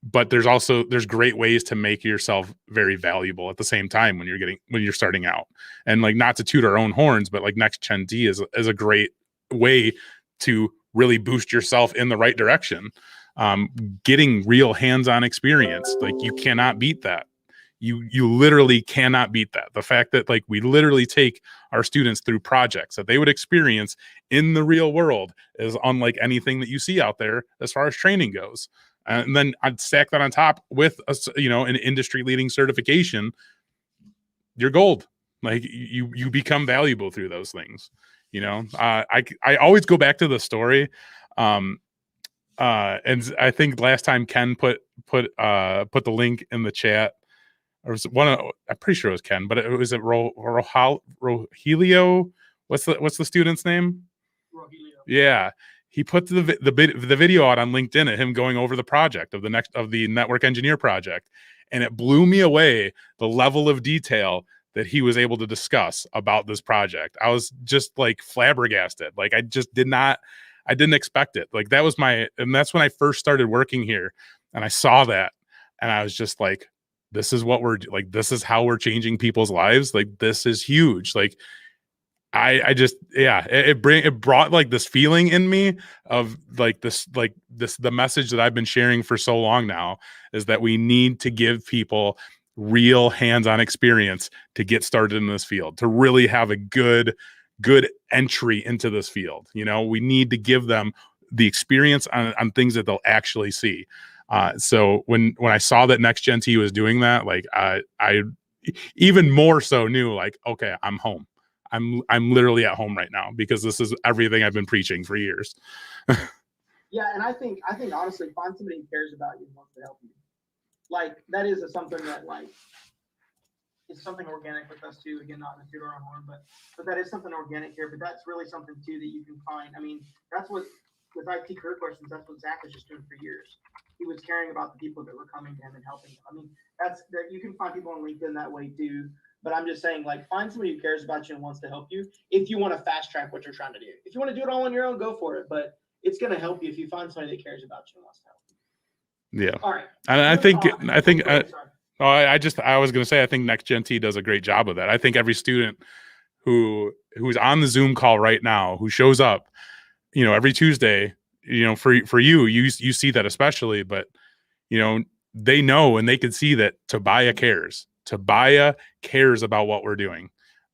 But there's great ways to make yourself very valuable at the same time when you're starting out. And, like, not to toot our own horns, but like Next Gen T is a great way to really boost yourself in the right direction. Getting real hands-on experience, like, you cannot beat that. You literally cannot beat that. The fact that, like, we literally take our students through projects that they would experience in the real world is unlike anything that you see out there as far as training goes. And then I'd stack that on top with an industry leading certification. You're gold. Like, you become valuable through those things. I always go back to the story. And I think last time Ken put the link in the chat. Or was I'm pretty sure it was Ken, but it was Rogelio. What's the student's name? Rogelio. Yeah. He put the video out on LinkedIn of him going over the project of the network engineer project. And it blew me away, the level of detail that he was able to discuss about this project. I was just like flabbergasted. Like, I didn't expect it. Like, and that's when I first started working here, and I saw that, and I was just like, this is how we're changing people's lives. Like, this is huge. Like, I just, yeah, it brought like this feeling in me of the message that I've been sharing for so long now is that we need to give people real hands-on experience to get started in this field, to really have a good entry into this field. You know, we need to give them the experience on things that they'll actually see. So when I saw that Next Gen T was doing that, like I even more so knew like, okay, I'm home. I'm literally at home right now because this is everything I've been preaching for years. Yeah, and I think honestly, find somebody who cares about you and wants to help you. Like that is something that like it's something organic with us too. Again, not in a toot our own horn, but that is something organic here. But that's really something too that you can find. I mean, that's what with IT career questions. That's what Zach was just doing for years. He was caring about the people that were coming to him and helping them. I mean, that's that you can find people on LinkedIn that way too. But I'm just saying, like, find somebody who cares about you and wants to help you. If you want to fast track what you're trying to do, if you want to do it all on your own, go for it. But it's going to help you if you find somebody that cares about you and wants to help you. Yeah. All right. And I was going to say, I think Next Gen T does a great job of that. I think every student who's on the Zoom call right now, who shows up, you know, every Tuesday, you know, for you see that especially, but you know, they know and they can see that Tobiah cares. Tobiah cares about what we're doing.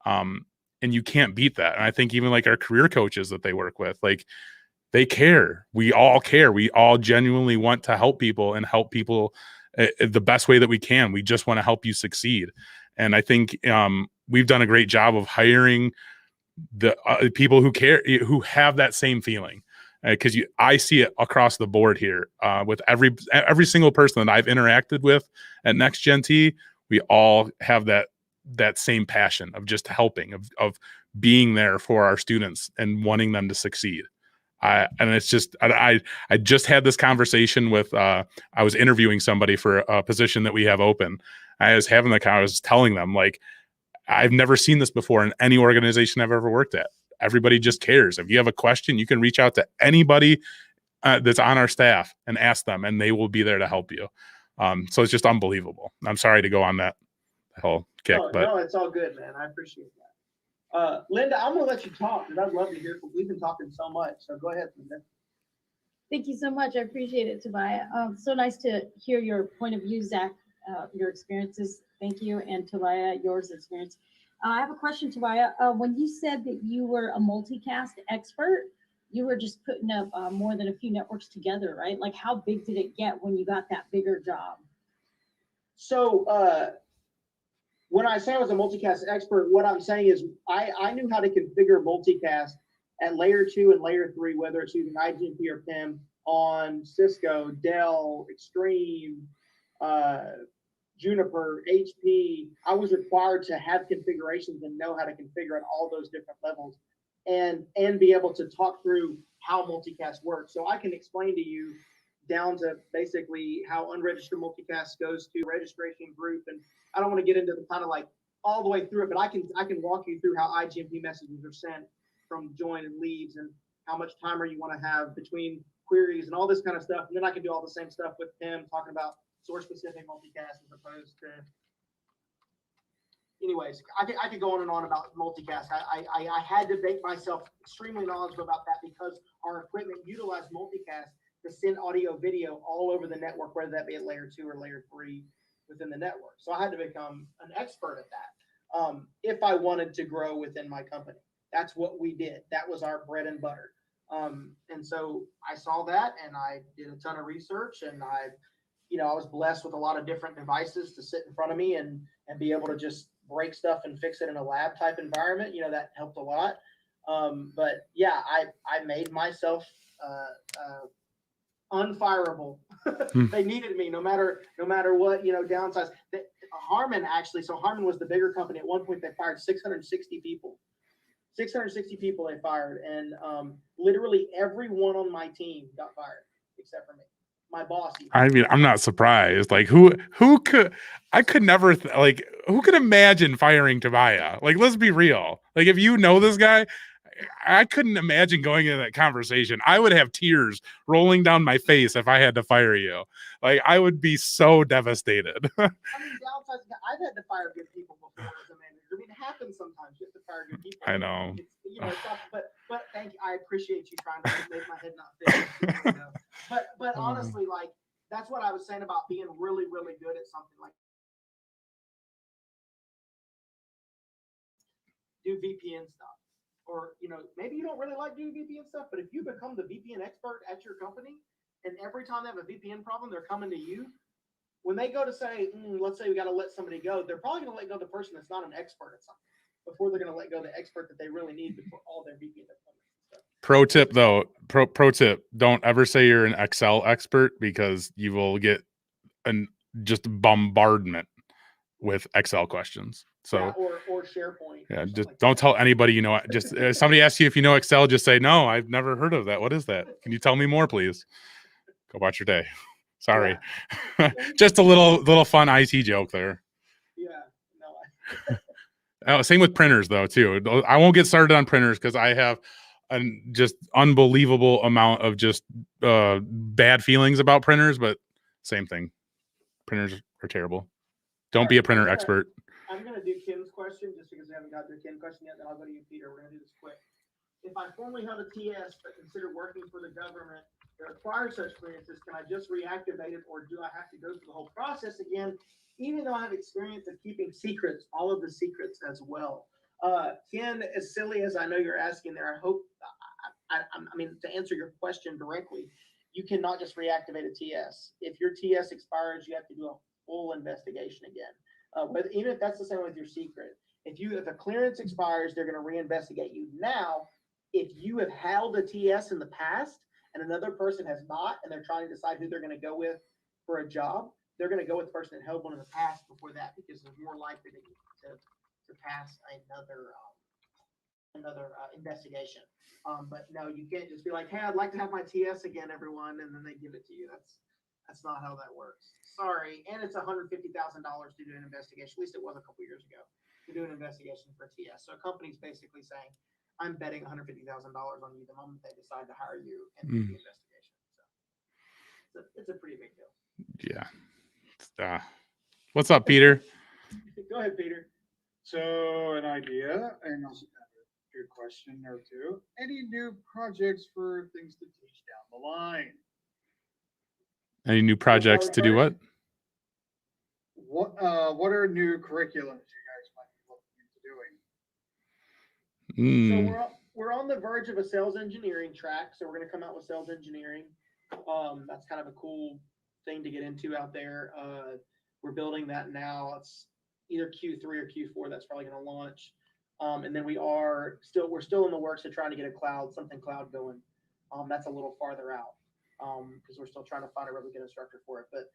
And you can't beat that. And I think even like our career coaches that they work with, like they care. We all care. We all genuinely want to help people and help people the best way that we can. We just want to help you succeed. And I think we've done a great job of hiring the people who care, who have that same feeling. Because I see it across the board here with every single person that I've interacted with at Next Gen T. We all have that same passion of just helping, of being there for our students and wanting them to succeed. And it's just I just had this conversation with I was interviewing somebody for a position that we have open. I was telling them like I've never seen this before in any organization I've ever worked at. Everybody just cares. If you have a question, you can reach out to anybody that's on our staff and ask them, and they will be there to help you. So it's just unbelievable. I'm sorry to go on that whole kick, no, it's all good, man. I appreciate that. Linda, I'm gonna let you talk because I'd love to hear from. We've been talking so much, so go ahead, Linda. Thank you so much. I appreciate it, Tobiah. So nice to hear your point of view, Zach, your experiences. Thank you, and Tobiah, yours experience. I have a question, Tobiah. When you said that you were a multicast expert, you were just putting up more than a few networks together, right? Like how big did it get when you got that bigger job? So when I say I was a multicast expert, what I'm saying is I knew how to configure multicast at layer 2 and layer 3, whether it's using IGMP or PIM on Cisco, Dell, Extreme, Juniper, HP. I was required to have configurations and know how to configure at all those different levels and be able to talk through how multicast works. So I can explain to you down to basically how unregistered multicast goes to registration group. And I don't want to get into the kind of like all the way through it, but I can walk you through how IGMP messages are sent from join and leaves and how much timer you want to have between queries and all this kind of stuff. And then I can do all the same stuff with PIM, talking about source specific multicast as opposed to, anyways, I could go on and on about multicast. I had to make myself extremely knowledgeable about that because our equipment utilized multicast to send audio video all over the network, whether that be at layer 2 or layer 3 within the network. So I had to become an expert at that if I wanted to grow within my company. That's what we did. That was our bread and butter. And so I saw that and I did a ton of research and I was blessed with a lot of different devices to sit in front of me and be able to just break stuff and fix it in a lab type environment. That helped a lot. But yeah, I made myself unfireable. They needed me no matter what, downsides. Harman actually, so Harman was the bigger company. At one point they fired 660 people. 660 people they fired, and literally everyone on my team got fired except for me. My boss. I mean, I'm not surprised. Like who could who could imagine firing Tobiah? Like, let's be real. Like, if you know this guy, I couldn't imagine going into that conversation. I would have tears rolling down my face if I had to fire you. Like, I would be so devastated. I mean, downside, I've had to fire good people before as a manager managers. I mean, it happens sometimes. You have to fire good people. I know. It's, you know, it's not, but thank you. I appreciate you trying to make my head not fit. You know? But honestly, like, that's what I was saying about being really, really good at something. Like, do VPN stuff. Or, you know, maybe you don't really like doing VPN stuff, but if you become the VPN expert at your company, and every time they have a VPN problem, they're coming to you, when they go to say, let's say we got to let somebody go, they're probably going to let go the person that's not an expert at something before they're going to let go the expert that they really need before all their VPN deployments and stuff. Pro tip though, pro tip, don't ever say you're an Excel expert, because you will get just bombardment with Excel questions. So yeah, or SharePoint. Yeah, or just like don't that. tell anybody you know. Just somebody asks you if you know Excel, just say no. I've never heard of that. What is that? Can you tell me more, please? Go about your day. Sorry, just a little fun IT joke there. Yeah, no. Same with printers though too. I won't get started on printers because I have a just unbelievable amount of just bad feelings about printers. But same thing, printers are terrible. Don't be a printer expert. I'm gonna do Kim's question just because we haven't got their Kim question yet. Then I'll go to you, Peter. We're gonna do this quick. If I formerly held a TS but consider working for the government that requires such clearances, can I just reactivate it, or do I have to go through the whole process again? Even though I have experience of keeping secrets, all of the secrets as well. Ken, as silly as I know you're asking there, I hope, I mean, to answer your question directly, you cannot just reactivate a TS. If your TS expires, you have to do a full investigation again. But even if that's the same with your secret, if a clearance expires, they're going to reinvestigate you. Now, if you have held a TS in the past and another person has not, and they're trying to decide who they're going to go with for a job, they're going to go with the person that held one in the past before that, because they're more likely to pass another investigation. But no, you can't just be like, hey, I'd like to have my TS again, everyone, and then they give it to you. That's not how that works. Sorry. And it's $150,000 to do an investigation. At least it was a couple years ago, to do an investigation for TS. So a company's basically saying, I'm betting $150,000 on you the moment they decide to hire you and do the investigation. So it's a pretty big deal. Yeah. What's up, Peter? Go ahead, Peter. So an idea, and also kind of a good question or two. Any new projects for things to teach down the line? Any new projects to do what? What are new curriculums you guys might be looking into doing? So we're on the verge of a sales engineering track. So we're going to come out with sales engineering. That's kind of a cool thing to get into out there. We're building that now. It's either Q3 or Q4. That's probably going to launch. And then we're still in the works of trying to get something cloud going. That's a little farther out because we're still trying to find a really good instructor for it. But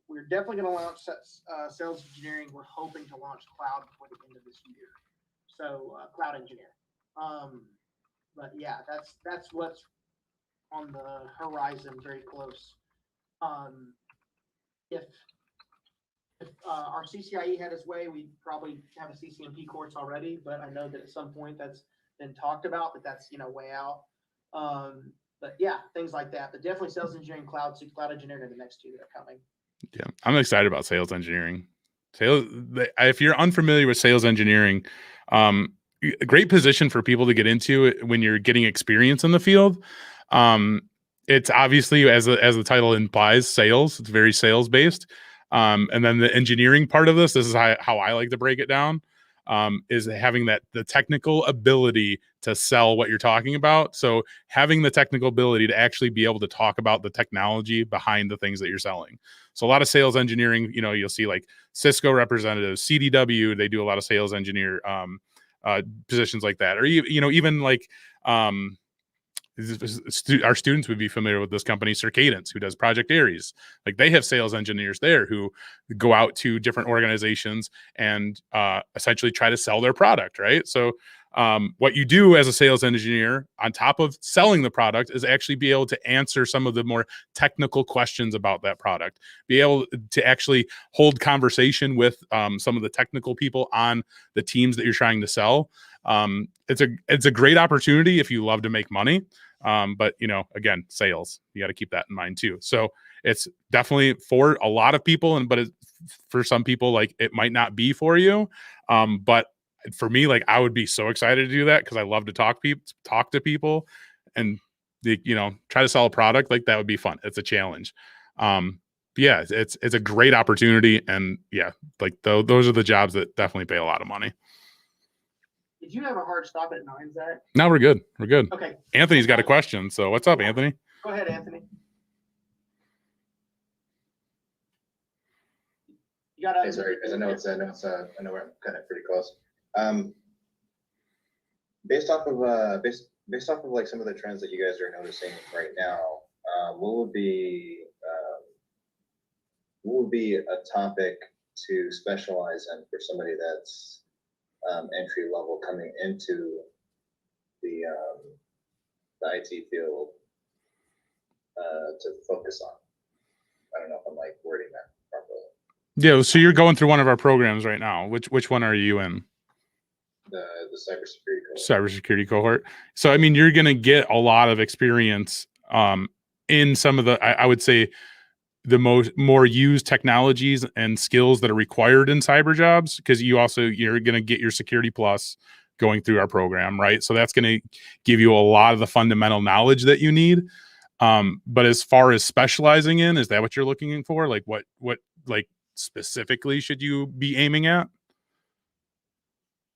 we're definitely going to launch sales engineering. We're hoping to launch cloud before the end of this year. So cloud engineer. But yeah, that's what's on the horizon, very close. If our CCIE had its way, we'd probably have a CCNP course already, but I know that at some point that's been talked about, but that's, way out. But yeah, things like that. But definitely sales engineering, cloud engineering are the next two that are coming. Yeah, I'm excited about sales engineering. If you're unfamiliar with sales engineering, a great position for people to get into when you're getting experience in the field. It's obviously, as the title implies, sales. It's very sales based. And then the engineering part of this is how I like to break it down, is having the technical ability to sell what you're talking about. So having the technical ability to actually be able to talk about the technology behind the things that you're selling. So a lot of sales engineering, you'll see like Cisco representatives, CDW, they do a lot of sales engineer positions like that. Or, even like our students would be familiar with this company, Circadence, who does Project Aries. Like they have sales engineers there who go out to different organizations and essentially try to sell their product, right? So what you do as a sales engineer, on top of selling the product, is actually be able to answer some of the more technical questions about that product, be able to actually hold conversation with some of the technical people on the teams that you're trying to sell. It's a great opportunity if you love to make money. But again, sales, you got to keep that in mind too. So it's definitely for a lot of people, but for some people, like it might not be for you. But for me, like I would be so excited to do that because I love to talk to people and try to sell a product. Like that would be fun. It's a challenge. Yeah, it's a great opportunity, and yeah, like those are the jobs that definitely pay a lot of money. Did you have a hard stop at 9, Zach? No, we're good. We're good. Okay. Anthony's got a question. So what's up, Anthony? Go ahead, Anthony. You got Hey, sorry, because I know we're kind of pretty close. Based off of like some of the trends that you guys are noticing right now, what would be a topic to specialize in for somebody that's entry level coming into the IT field to focus on? I don't know if I'm like wording that properly. Yeah, so you're going through one of our programs right now. Which one are you in? The cybersecurity cohort. So I mean, you're going to get a lot of experience in some of the I would say the more used technologies and skills that are required in cyber jobs, because you're going to get your security plus going through our program, right? So that's going to give you a lot of the fundamental knowledge that you need. But as far as specializing in, is that what you're looking for? Like what like specifically should you be aiming at?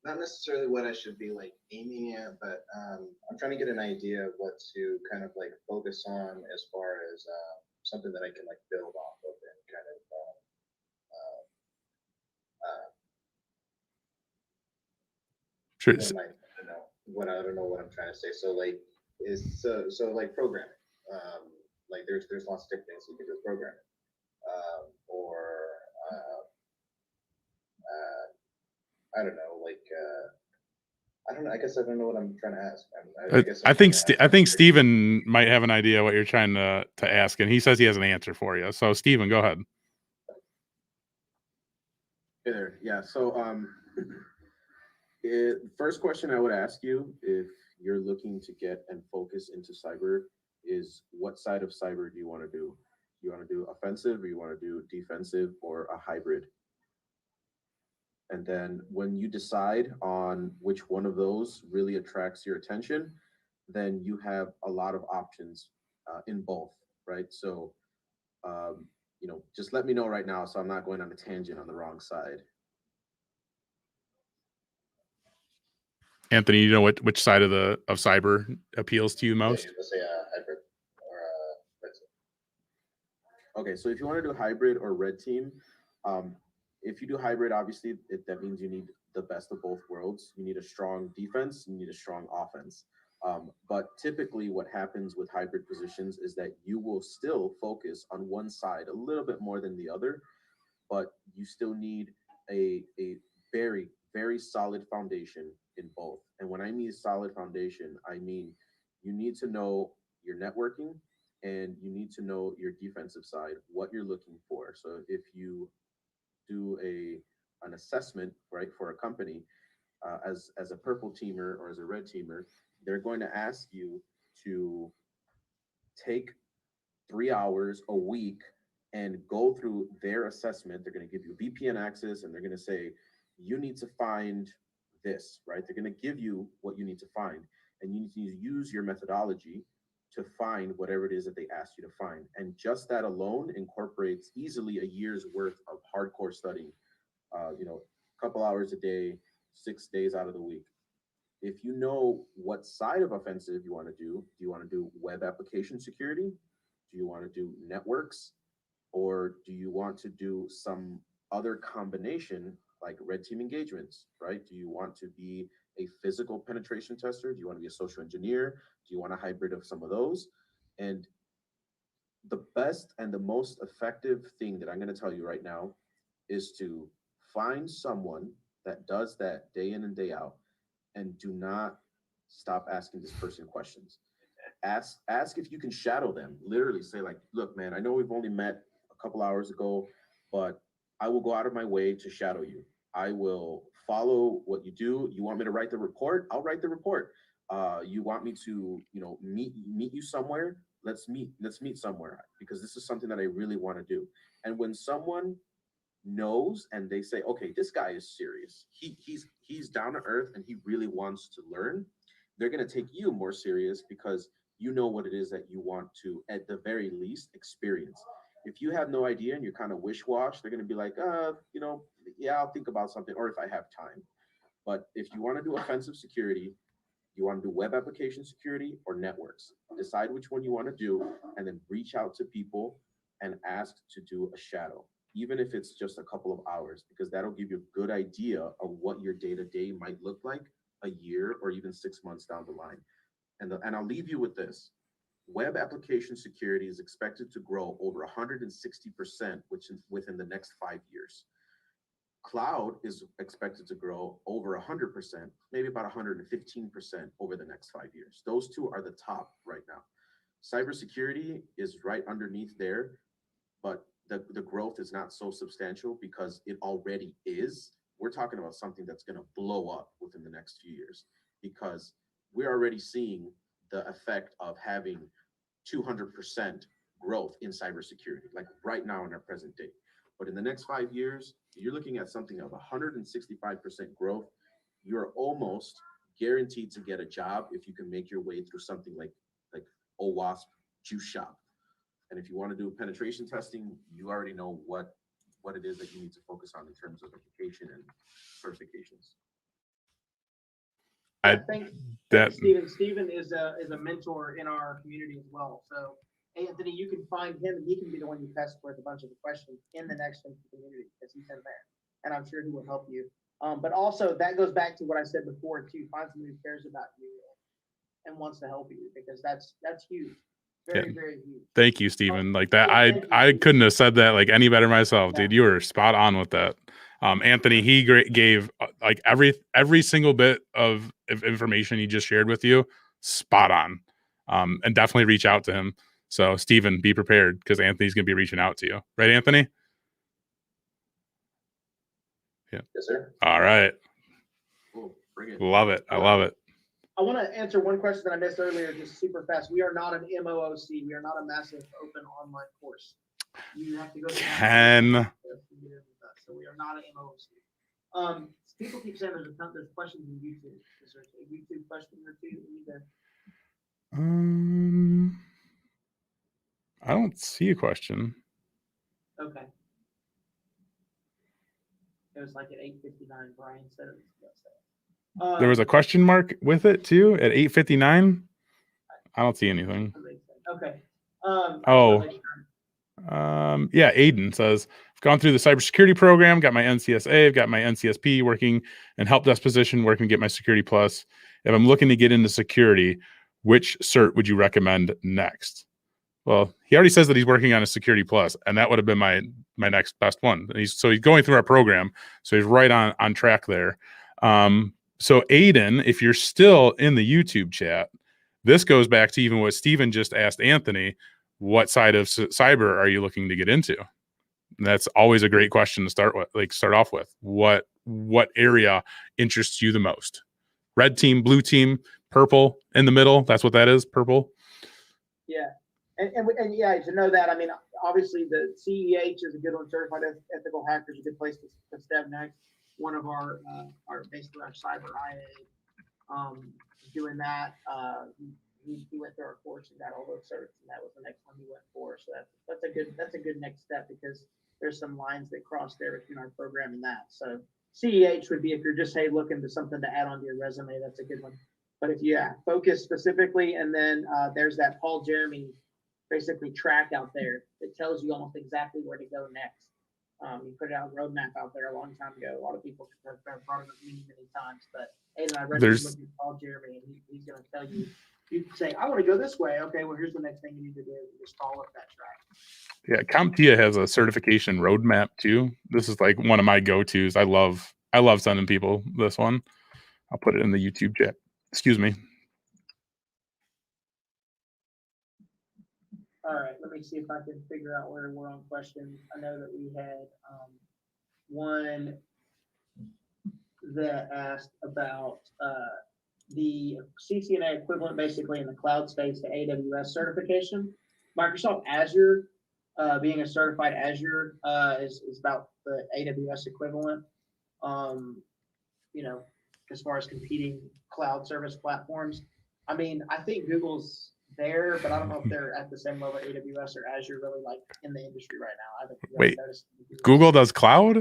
Not necessarily what I should be like aiming at, but I'm trying to get an idea of what to kind of like focus on as far as something that I can like build off of and kind of sure. I don't know what I'm trying to say. So like so like programming. Like there's lots of different things you can do with programming. I don't know, like I don't know. I guess I don't know what I'm trying to ask. I think Steven might have an idea what you're trying to ask, and he says he has an answer for you. So Steven, go ahead. Hey there. Yeah. So first question I would ask you, if you're looking to get and focus into cyber, is what side of cyber do you want to do? Do you want to do offensive, or you want to do defensive, or a hybrid? And then when you decide on which one of those really attracts your attention, then you have a lot of options in both, right? So, just let me know right now so I'm not going on a tangent on the wrong side. Anthony, you know which side of cyber appeals to you most? Yeah, let's say hybrid or red team. Okay, so if you want to do hybrid or red team, if you do hybrid, obviously that means you need the best of both worlds. You need a strong defense, you need a strong offense. But typically what happens with hybrid positions is that you will still focus on one side a little bit more than the other, but you still need a very, very solid foundation in both. And when I mean solid foundation, I mean you need to know your networking and you need to know your defensive side, what you're looking for. So if you do an assessment, right, for a company as a purple teamer or as a red teamer, they're going to ask you to take 3 hours a week and go through their assessment. They're going to give you VPN access and they're going to say, you need to find this, right? They're going to give you what you need to find, and you need to use your methodology to find whatever it is that they asked you to find. And just that alone incorporates easily a year's worth of hardcore studying, a couple hours a day, 6 days out of the week. If you know what side of offensive you want to do you want to do web application security? Do you want to do networks? Or do you want to do some other combination like red team engagements, right? Do you want to be a physical penetration tester? Do you want to be a social engineer? Do you want a hybrid of some of those? And the best and the most effective thing that I'm going to tell you right now is to find someone that does that day in and day out, and do not stop asking this person questions. Ask if you can shadow them. Literally say like, look, man, I know we've only met a couple hours ago, but I will go out of my way to shadow you. I will follow what you do. You want me to write the report? I'll write the report. You want me to, meet you somewhere? Let's meet somewhere, because this is something that I really want to do. And when someone knows and they say, okay, this guy is serious. He's down to earth and he really wants to learn. They're going to take you more serious because you know what it is that you want to, at the very least, experience. If you have no idea and you're kind of wish-wash, they're going to be like, yeah, I'll think about something, or if I have time. But if you want to do offensive security, you want to do web application security or networks, decide which one you want to do, and then reach out to people and ask to do a shadow, even if it's just a couple of hours, because that'll give you a good idea of what your day-to-day might look like a year or even 6 months down the line. And I'll leave you with this. Web application security is expected to grow over 160%, which is within the next 5 years. Cloud is expected to grow over 100%, maybe about 115% over the next 5 years. Those two are the top right now. Cybersecurity is right underneath there, but the growth is not so substantial because it already is. We're talking about something that's going to blow up within the next few years because we're already seeing the effect of having 200% growth in cybersecurity, like right now in our present day. But in the next 5 years, you're looking at something of 165% growth. You're almost guaranteed to get a job if you can make your way through something like OWASP Juice Shop. And if you want to do penetration testing, you already know what it is that you need to focus on in terms of education and certifications. I think that Steven is a mentor in our community as well. So Anthony, you can find him and he can be the one you test with a bunch of the questions in the next community because he's in there. And I'm sure he will help you. But also that goes back to what I said before too. Find someone who cares about you and wants to help you because that's huge. Very, very huge. Thank you, Steven. Like that, I couldn't have said that like any better myself, dude. You were spot on with that. Anthony, he gave like every single bit of information he just shared with you, spot on. And definitely reach out to him. So, Steven, be prepared because Anthony's going to be reaching out to you. Right, Anthony? Yeah. Yes, sir. All right. Cool. Bring it. Love it. I love it. I want to answer one question that I missed earlier, just super fast. We are not an MOOC. We are not a massive open online course. You have to go to so we are not an MOOC. People keep saying there's questions in YouTube. Is there a YouTube question or two that we need to... I don't see a question. Okay. It was like at 8:59. Brian said it was. There was a question mark with it too at 8:59. I don't see anything. Okay. Yeah. Aiden says, I've gone through the cybersecurity program, got my NCSA, I've got my NCSP, working in help desk position, working to get my security plus. If I'm looking to get into security, which cert would you recommend next? Well, he already says that he's working on a security plus, and that would have been my next best one. He's going through our program, so he's right on track there. So Aiden, if you're still in the YouTube chat, this goes back to even what Steven just asked Anthony. What side of cyber are you looking to get into? And that's always a great question to start off with. What area interests you the most? Red team, blue team, purple in the middle. That's what that is. Purple. Yeah. And yeah, to know that, I mean, obviously the CEH is a good one. Certified Ethical Hacker is a good place to step next. One of our basically our cyber IA doing that. He went through our course and got all those certs, and that was the next one he went for. So that's a good next step because there's some lines that cross there between our program and that. So CEH would be if you're just looking to something to add onto your resume. That's a good one. But if you focus specifically, and then there's that Paul Jeremy basically track out there that tells you almost exactly where to go next. You put it out roadmap out there a long time ago. A lot of people have brought it up many times, but Aiden, I recommend looking at Paul Jeremy, and he's going to tell you. You say, I want to go this way. Okay, well, here's the next thing you need to do. Just follow up that track. Yeah, CompTIA has a certification roadmap too. This is like one of my go-tos. I love sending people this one. I'll put it in the YouTube chat. Excuse me. All right, let me see if I can figure out where we're on questions. I know that we had one that asked about the CCNA equivalent basically in the cloud space to AWS certification. Microsoft Azure being a certified Azure is about the AWS equivalent. You know, as far as competing cloud service platforms. I mean, I think Google's there, but I don't know if they're at the same level AWS or Azure really like in the industry right now. I haven't really Wait, noticed. Google does cloud?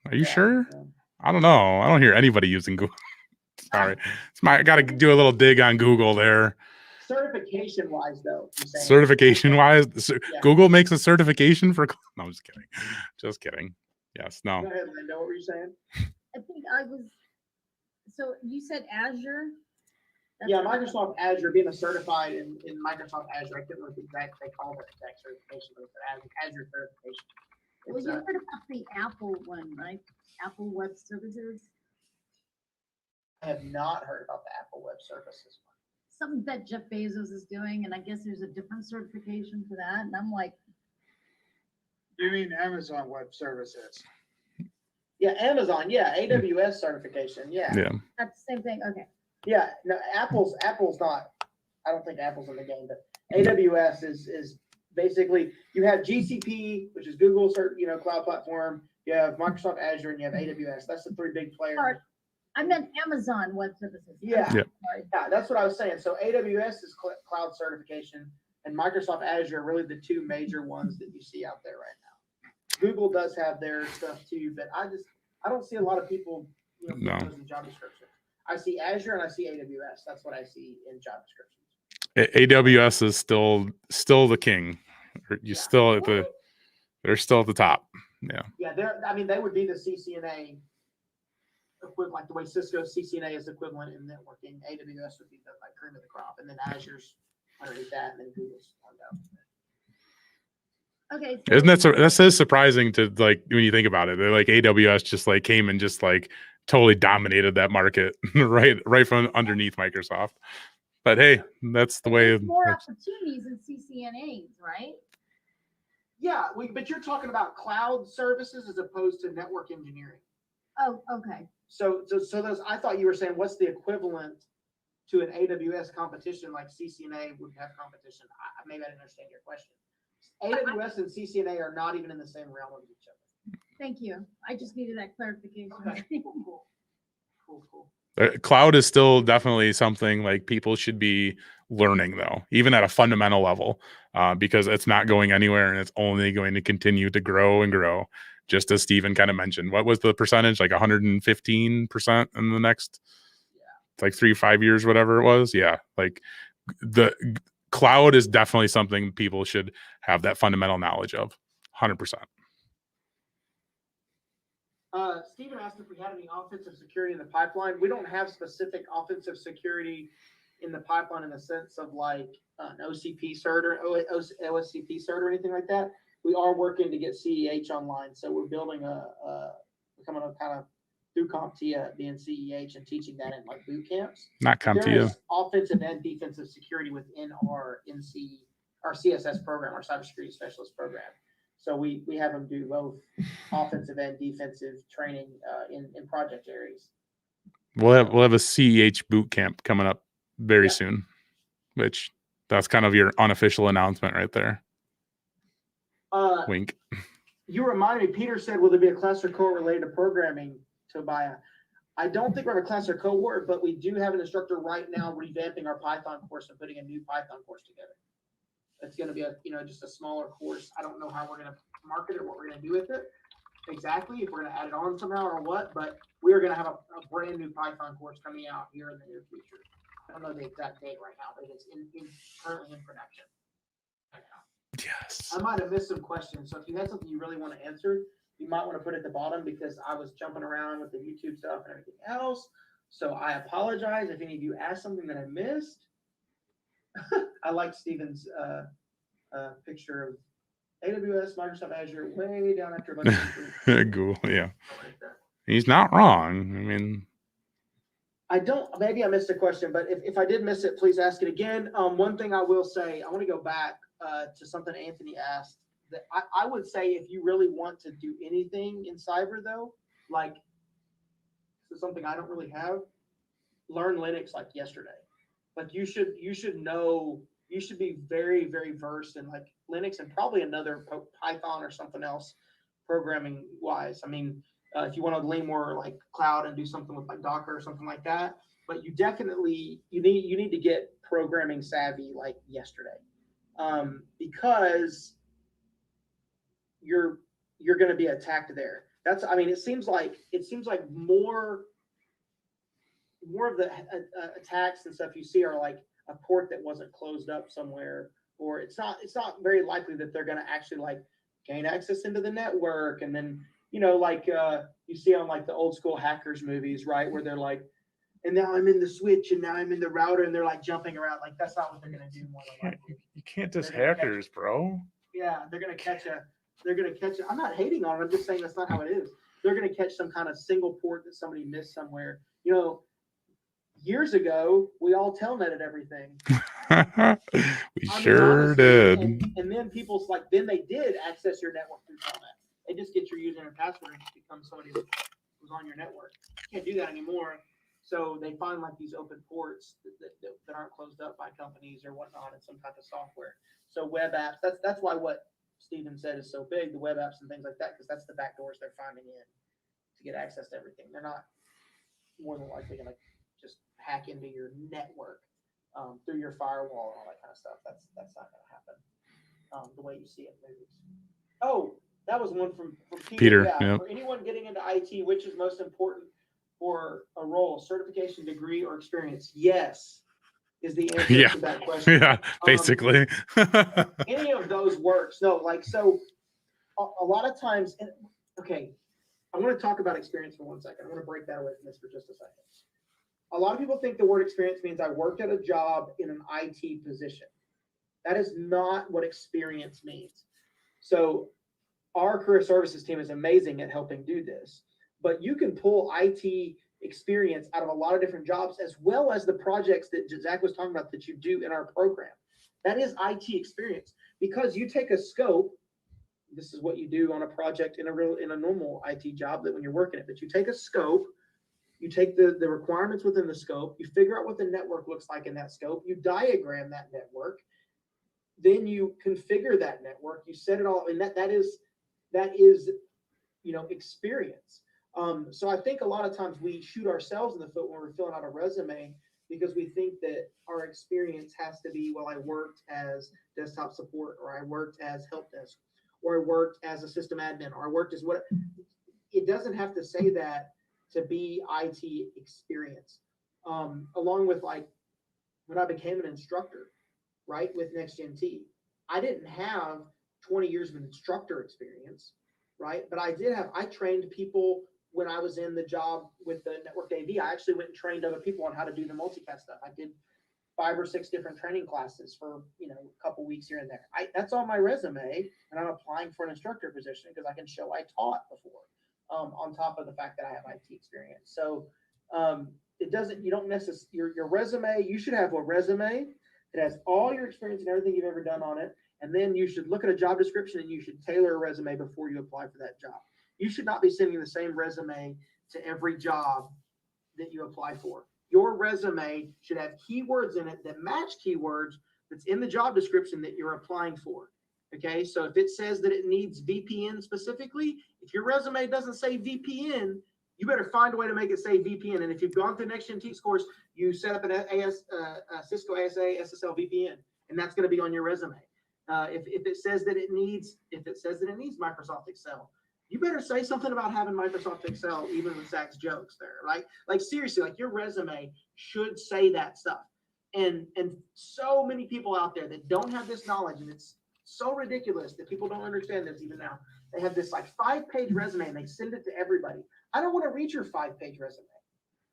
Are you Yeah, sure? yeah. I don't know. I don't hear anybody using Google. Sorry. I got to do a little dig on Google there. Certification wise, though, I'm saying, Certification wise, Yeah. Google makes a certification for. No, I'm just kidding. Just kidding. Yes, no. Go ahead, Linda. What were you saying? I think I was, so you said Azure? That's Yeah, what I- Microsoft Azure, being a certified in Microsoft Azure, I couldn't remember the exact, they call it exact certification, but it's an Azure certification. Well, It's, you heard about the Apple one, right? Apple Web Services, I have not heard about the Apple Web Services one. something that Jeff Bezos is doing, and I guess there's a different certification for that, and I'm like, You mean Amazon Web Services? Yeah, Amazon, yeah, AWS certification, yeah. Yeah. that's the same thing, okay. Yeah, no, Apple's not, I don't think Apple's in the game, but AWS is basically, you have GCP, which is Google's, cloud platform, you have Microsoft Azure, and you have AWS. That's the three big players. Sorry, I meant Amazon Web Services. Yeah. Yeah. Sorry. Yeah, that's what I was saying. So AWS is cloud certification, and Microsoft Azure are really the two major ones that you see out there right now. Google does have their stuff too, but I don't see a lot of people, putting No. those in job descriptions. I see Azure and I see AWS. That's what I see in job descriptions. AWS is still the king. You Yeah. still at the. They're still at the top. Yeah. Yeah, they would be the CCNA equivalent, like the way Cisco's CCNA is equivalent in networking. AWS would be the cream of the crop, and then Azure's underneath that, and then Google's on down. Okay. Isn't that that is surprising to like when you think about it? They're like AWS just like came and just like totally dominated that market right from underneath Microsoft. But hey, that's the way. There's more opportunities in CCNAs, right? Yeah, but you're talking about cloud services as opposed to network engineering. Oh, okay. So those, I thought you were saying what's the equivalent to an AWS competition like CCNA would have competition. Maybe I didn't understand your question. AWS and CCNA are not even in the same realm of each other. Thank you. I just needed that clarification. Okay. Cool. Cloud is still definitely something like people should be learning though, even at a fundamental level, because it's not going anywhere and it's only going to continue to grow and grow. Just as Stephen kind of mentioned, what was the percentage? Like 115% in the next, like 3-5 years, whatever it was. Yeah, like the cloud is definitely something people should have that fundamental knowledge of. 100%. Stephen asked if we had any offensive security in the pipeline. We don't have specific offensive security in the pipeline in the sense of like an OCP cert or OSCP cert or anything like that. We are working to get CEH online. So we're building becoming a kind of through CompTIA being CEH and teaching that in like boot camps. Not There CompTIA. is offensive and defensive security within our CSS program, our cybersecurity specialist program. So we have them do both offensive and defensive training in project areas. We'll have a CEH boot camp coming up very soon, which that's kind of your unofficial announcement right there. Wink. You reminded me, Peter said, will there be a class or cohort related to programming, Tobiah? I don't think we have a class or cohort, but we do have an instructor right now revamping our Python course and putting a new Python course together. It's going to be just a smaller course. I don't know how we're going to market it, what we're going to do with it exactly, if we're going to add it on somehow or what, but we're going to have a brand new Python course coming out here in the near future. I don't know the exact date right now, but it's currently in production right now. Yes. I might have missed some questions, so if you had something you really want to answer, you might want to put it at the bottom because I was jumping around with the YouTube stuff and everything else. So I apologize if any of you asked something that I missed. I like Stephen's picture of AWS, Microsoft Azure, way down after a bunch of Google, yeah. He's not wrong. I mean, maybe I missed a question, but if I did miss it, please ask it again. One thing I will say, I want to go back to something Anthony asked. That I would say if you really want to do anything in cyber though, like this is something I don't really have, learn Linux like yesterday. Like you should know, you should be very, very versed in like Linux and probably another Python or something else programming wise. I mean, if you want to lean more like cloud and do something with like Docker or something like that, but you definitely you need to get programming savvy like yesterday, because you're going to be attacked there. That's, I mean, it seems like more of the attacks and stuff you see are like a port that wasn't closed up somewhere, or it's not very likely that they're going to actually like gain access into the network. And then, you know, like you see on like the old school hackers movies, right, where they're like, and now I'm in the switch and now I'm in the router, and they're like jumping around. Like, that's not what they're going to do more than likely. You can't just hackers, bro. Yeah, they're going to catch I'm not hating on it, I'm just saying that's not how it is. They're going to catch some kind of single port that somebody missed somewhere. You know, years ago, we all telnetted everything. We sure did. And then people's like, then they did access your network through telnet. They just get your username and password and become somebody that was on your network. You can't do that anymore. So they find like these open ports that aren't closed up by companies or whatnot in some type of software. So web apps, that's why what Steven said is so big, the web apps and things like that, because that's the back doors they're finding in to get access to everything. They're not more than likely going to just hack into your network through your firewall and all that kind of stuff. That's not going to happen the way you see it in movies. Oh, that was one from Peter. Yeah. Yep. For anyone getting into IT, which is most important for a role, certification, degree, or experience? Yes, is the answer to that question. Yeah, basically. Any of those works. No, like, so a lot of times, okay, I want to talk about experience for 1 second. I want to break that away from this for just a second. A lot of people think the word experience means I worked at a job in an IT position. That is not what experience means. So our career services team is amazing at helping do this, but you can pull IT experience out of a lot of different jobs, as well as the projects that Zach was talking about that you do in our program. That is IT experience, because you take a scope. This is what you do on a project in a normal IT job, that when you're working it, but you take a scope, you take the requirements within the scope, you figure out what the network looks like in that scope, you diagram that network, then you configure that network, you set it all, and that is you know, experience. So I think a lot of times we shoot ourselves in the foot when we're filling out a resume, because we think that our experience has to be, well, I worked as desktop support, or I worked as help desk, or I worked as a system admin, or I worked as what. It doesn't have to say that to be IT experience. Along with, like, when I became an instructor, right, with NextGen T, I didn't have 20 years of instructor experience, right? But I trained people when I was in the job with the network AV. I actually went and trained other people on how to do the multicast stuff. I did 5 or 6 different training classes for, you know, a couple weeks here and there. That's on my resume, and I'm applying for an instructor position because I can show I taught before, on top of the fact that I have IT experience. So it doesn't, you don't necessarily, your resume, you should have a resume that has all your experience and everything you've ever done on it. And then you should look at a job description and you should tailor a resume before you apply for that job. You should not be sending the same resume to every job that you apply for. Your resume should have keywords in it that match keywords that's in the job description that you're applying for. Okay, so if it says that it needs VPN specifically, if your resume doesn't say VPN, you better find a way to make it say VPN. And if you've gone through NextGen T course, you set up an Cisco ASA SSL VPN, and that's going to be on your resume. If it says that it needs Microsoft Excel, you better say something about having Microsoft Excel, even with Zach's jokes there, right? Like, seriously, like, your resume should say that stuff. And so many people out there that don't have this knowledge, and it's so ridiculous that people don't understand this even now. They have this like 5-page resume and they send it to everybody. I don't want to read your 5-page resume.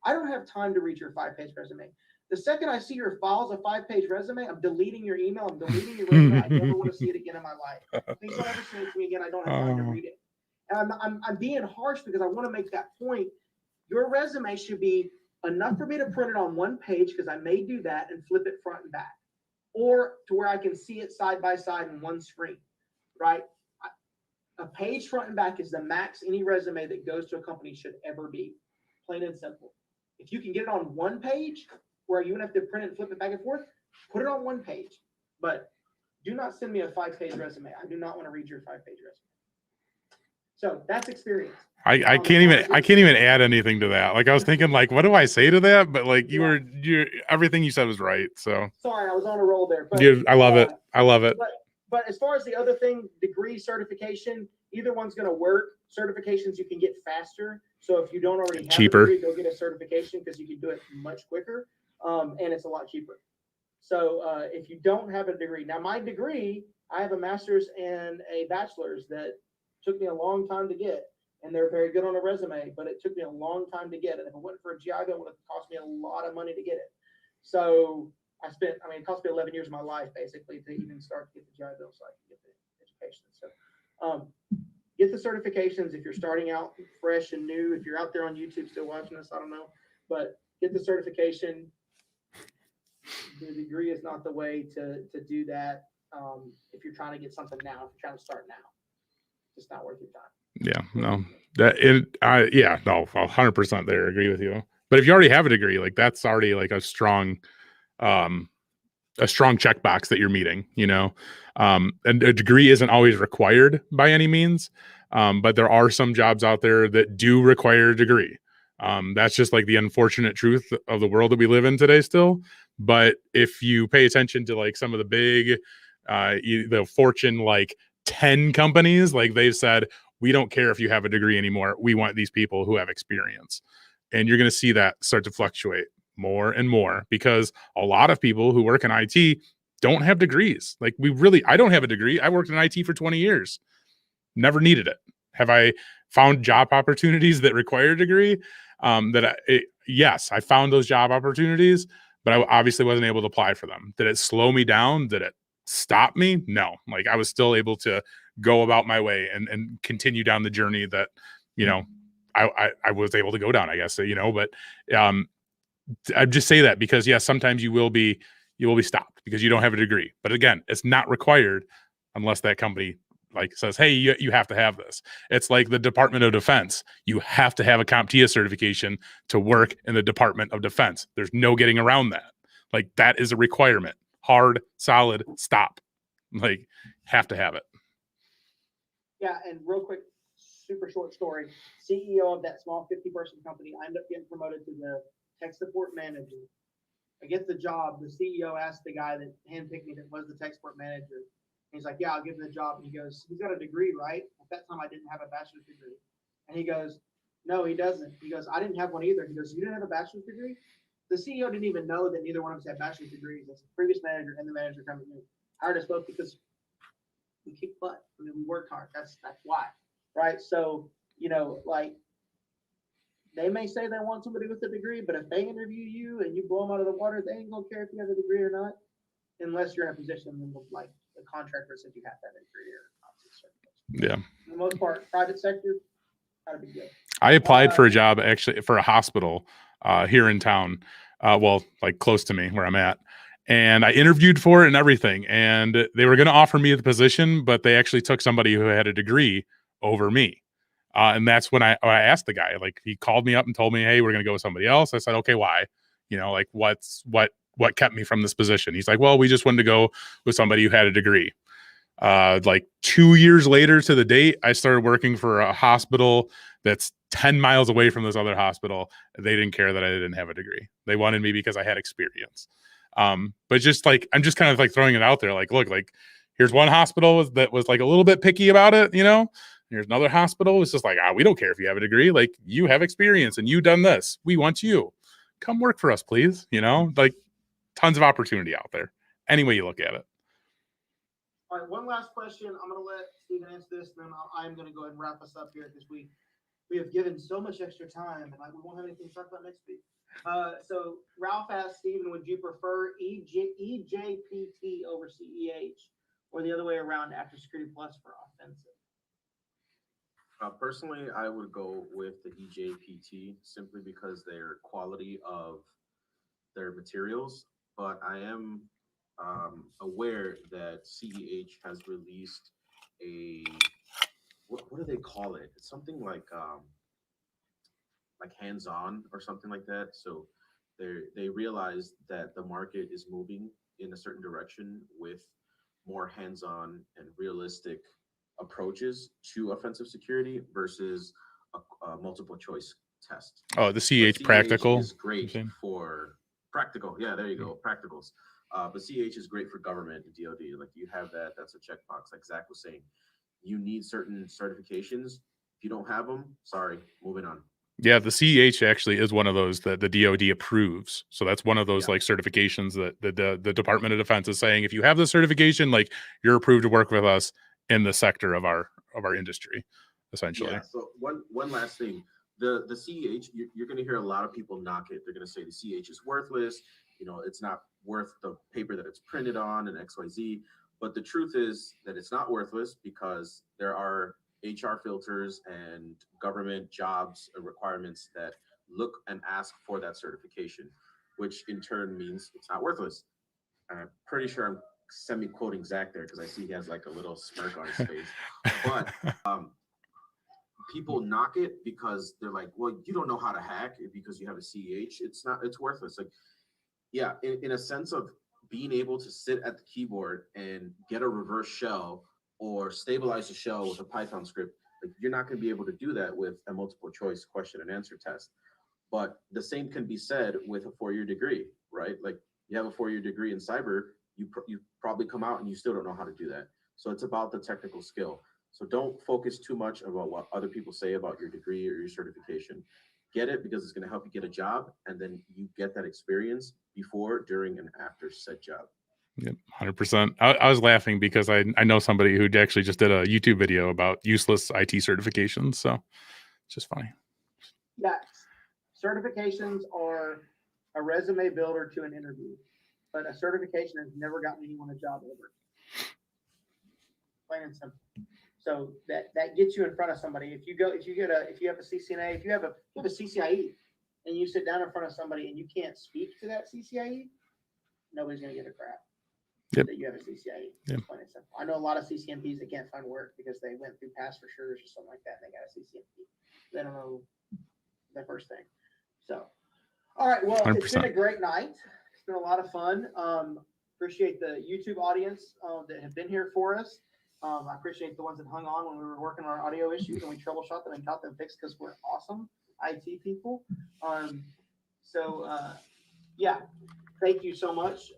I don't have time to read your 5-page resume. The second I see your files a 5-page resume, I'm deleting your email. I'm deleting your resume. I never want to see it again in my life. Please don't ever send it to me again. I don't have time to read it. And I'm being harsh because I want to make that point. Your resume should be enough for me to print it on one page, because I may do that, and flip it front and back, or to where I can see it side by side in one screen, right? A page front and back is the max any resume that goes to a company should ever be, plain and simple. If you can get it on one page where you don't have to print it and flip it back and forth, put it on one page. But do not send me a 5-page resume. I do not want to read your 5-page resume. So that's experience. I can't even add anything to that. Like I was thinking, like, what do I say to that? But like you everything you said was right. So sorry, I was on a roll there. But dude, I love it. I love it. But as far as the other thing, degree certification, either one's going to work. Certifications you can get faster. So if you don't already have cheaper, a degree, go get a certification because you can do it much quicker, and it's a lot cheaper. So if you don't have a degree, now my degree, I have a master's and a bachelor's that took me a long time to get, and they're very good on a resume, but it took me a long time to get it. If it wasn't for a GI Bill, it would have cost me a lot of money to get it. So it cost me 11 years of my life basically to even start to get the GI Bill so I can get the education. So get the certifications if you're starting out fresh and new. If you're out there on YouTube still watching this, I don't know, but get the certification. The degree is not the way to do that. If you're trying to get something now, if you're trying to start now, it's not worth your time. Yeah, no, 100% there. Agree with you. But if you already have a degree, like that's already like a strong checkbox that you're meeting, you know. And a degree isn't always required by any means, but there are some jobs out there that do require a degree. That's just like the unfortunate truth of the world that we live in today still. But if you pay attention to like some of the big, the Fortune like 10 companies, like they've said, we don't care if you have a degree anymore. We want these people who have experience. And you're going to see that start to fluctuate more and more because a lot of people who work in IT don't have degrees. Like I don't have a degree. I worked in IT for 20 years. Never needed it. Have I found job opportunities that require a degree? Yes, I found those job opportunities, but I obviously wasn't able to apply for them. Did it slow me down? Did it stop me? No. Like I was still able to go about my way and continue down the journey that, you know, I was able to go down, I guess, you know, but I just say that because yes, sometimes you will be stopped because you don't have a degree. But again, it's not required unless that company like says, hey, you have to have this. It's like the Department of Defense. You have to have a CompTIA certification to work in the Department of Defense. There's no getting around that. Like that is a requirement. Hard, solid, stop. Like have to have it. Yeah, and real quick, super short story. CEO of that small 50-person company, I ended up getting promoted to the tech support manager. I get the job. The CEO asked the guy that handpicked me that was the tech support manager. He's like, yeah, I'll give him the job. And he goes, he's got a degree, right? At that time, I didn't have a bachelor's degree. And he goes, no, he doesn't. He goes, I didn't have one either. He goes, you didn't have a bachelor's degree? The CEO didn't even know that neither one of us had bachelor's degrees. That's the previous manager and the manager coming in. Hired us both because we kick butt. I mean, we worked hard. That's why, right? So, you know, like, they may say they want somebody with a degree, but if they interview you and you blow them out of the water, they ain't gonna care if you have a degree or not, unless you're in a position like the contractor said you have to have a degree or not. Yeah. For the most part, private sector, not a big deal. I applied for a job actually for a hospital here in town, well, like close to me where I'm at. And I interviewed for it and everything. And they were going to offer me the position, but they actually took somebody who had a degree over me. And that's when I asked the guy, like he called me up and told me, hey, we're going to go with somebody else. I said, okay, why? You know, like what kept me from this position? He's like, well, we just wanted to go with somebody who had a degree. Like 2 years later to the date, I started working for a hospital that's 10 miles away from this other hospital. They didn't care that I didn't have a degree. They wanted me because I had experience. But just like, I'm just kind of like throwing it out there. Like, look, like here's one hospital that was like a little bit picky about it, you know. Here's another hospital. It's just like, we don't care if you have a degree. Like you have experience and you done this. We want you. Come work for us, please. You know, like tons of opportunity out there. Any way you look at it. All right, one last question. I'm going to let Stephen answer this, and then I'm going to go ahead and wrap us up here because we have given so much extra time, and we won't have anything to talk about next week. So Ralph asked Stephen, would you prefer EJPT over CEH, or the other way around after Security Plus for offensive? Personally, I would go with the EJPT simply because their quality of their materials, but I am aware that CEH has released what do they call it? It's something like hands-on or something like that. So they realize that the market is moving in a certain direction with more hands-on and realistic approaches to offensive security versus a multiple choice test. Oh, the But CH practical. is great you're saying? for practical. Yeah, there you go, practicals. But CH is great for government and DoD. Like you have that, that's a checkbox. Like Zach was saying, you need certain certifications. If you don't have them, sorry, moving on. Yeah, the CEH actually is one of those that the DoD approves. So that's one of those Yeah. like certifications that the Department of Defense is saying, if you have the certification, like you're approved to work with us in the sector of our industry, essentially. Yeah. So one last thing, the CEH, you're going to hear a lot of people knock it. They're going to say the CEH is worthless. You know, it's not worth the paper that it's printed on and XYZ. But the truth is that it's not worthless because there are HR filters and government jobs and requirements that look and ask for that certification, which in turn means it's not worthless. I'm pretty sure I'm semi-quoting Zach there because I see he has like a little smirk on his face. But people knock it because they're like, well, you don't know how to hack because you have a CEH. It's worthless. Like, yeah, in a sense of being able to sit at the keyboard and get a reverse shell or stabilize the shell with a Python script, like you're not going to be able to do that with a multiple choice question and answer test. But the same can be said with a 4-year degree, right? Like you have a 4-year degree in cyber, you probably come out and you still don't know how to do that. So it's about the technical skill. So don't focus too much about what other people say about your degree or your certification. Get it because it's going to help you get a job, and then you get that experience before, during, and after said job. Yep, 100%. I was laughing because I know somebody who actually just did a YouTube video about useless IT certifications. So it's just funny. Yeah, certifications are a resume builder to an interview, but a certification has never gotten anyone a job over. Plain and simple. So that gets you in front of somebody. If you have a CCNA, if you have a CCIE, and you sit down in front of somebody and you can't speak to that CCIE, nobody's gonna give a crap. Yep. That you have a CCIE. Yep. Plain and simple. I know a lot of CCNPs that can't find work because they went through Pass for Sure or something like that and they got a CCNP. They don't know the first thing. So, all right. Well, 100%. It's been a great night. It's been a lot of fun. Appreciate the YouTube audience that have been here for us. I appreciate the ones that hung on when we were working on our audio issues and we troubleshot them and got them fixed because we're awesome IT people. Yeah, thank you so much.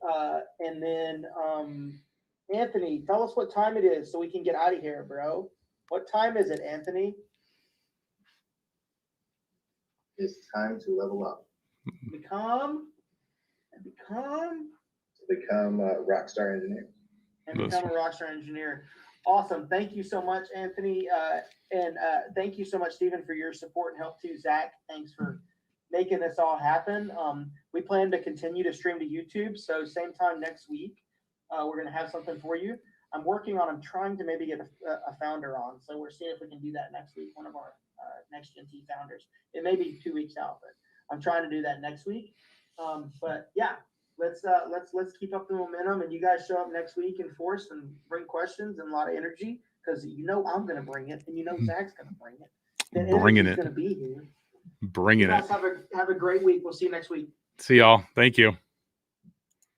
And then, Anthony, tell us what time it is so we can get out of here, bro. What time is it, Anthony? It's time to level up. Become a rockstar engineer. And become a rockstar engineer. Awesome. Thank you so much, Anthony. And thank you so much, Stephen, for your support and help too. Zach, thanks for making this all happen. We plan to continue to stream to YouTube. So same time next week, we're going to have something for you. I'm trying to maybe get a founder on. So we're seeing if we can do that next week. One of our next Gen T founders. It may be 2 weeks out, but I'm trying to do that next week. But yeah. Let's keep up the momentum, and you guys show up next week in force and bring questions and a lot of energy because I'm going to bring it, and Zach's going to bring it. Bringing it. Going to be here. Bringing it. Have a great week. We'll see you next week. See y'all. Thank you.